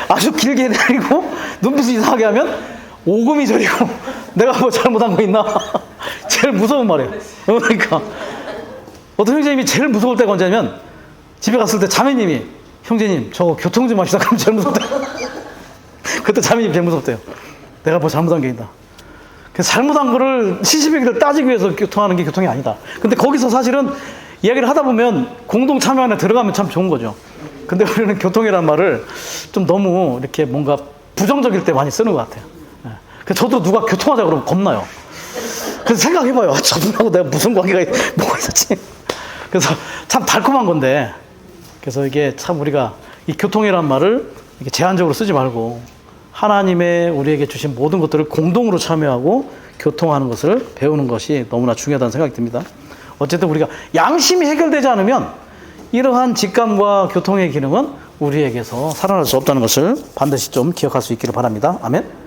아주 길게 내리고 눈빛을 이상하게 하면 오금이 저리고 내가 뭐 잘못한 거 있나? 제일 무서운 말이에요. 그러니까 어떤 형제님이 제일 무서울 때가 언제냐면 집에 갔을 때 자매님이 형제님 저 교통 좀 하시다 그러면 제일 무섭대요. 그때 자매님이 제일 무섭대요. 내가 뭐 잘못한 게 있나? 그래서 잘못한 거를 시시비비를 따지기 위해서 교통하는 게 교통이 아니다. 근데 거기서 사실은 이야기를 하다 보면 공동 참여 안에 들어가면 참 좋은 거죠. 근데 우리는 교통이라는 말을 좀 너무 이렇게 뭔가 부정적일 때 많이 쓰는 것 같아요. 그래서 저도 누가 교통하자 그러면 겁나요. 그래서 생각해봐요. 저분하고 내가 무슨 관계가 뭐가 있었지? 그래서 참 달콤한 건데, 그래서 이게 참 우리가 이 교통이라는 말을 이렇게 제한적으로 쓰지 말고 하나님의 우리에게 주신 모든 것들을 공동으로 참여하고 교통하는 것을 배우는 것이 너무나 중요하다는 생각이 듭니다. 어쨌든 우리가 양심이 해결되지 않으면 이러한 직감과 교통의 기능은 우리에게서 살아날 수 없다는 것을 반드시 좀 기억할 수 있기를 바랍니다. 아멘.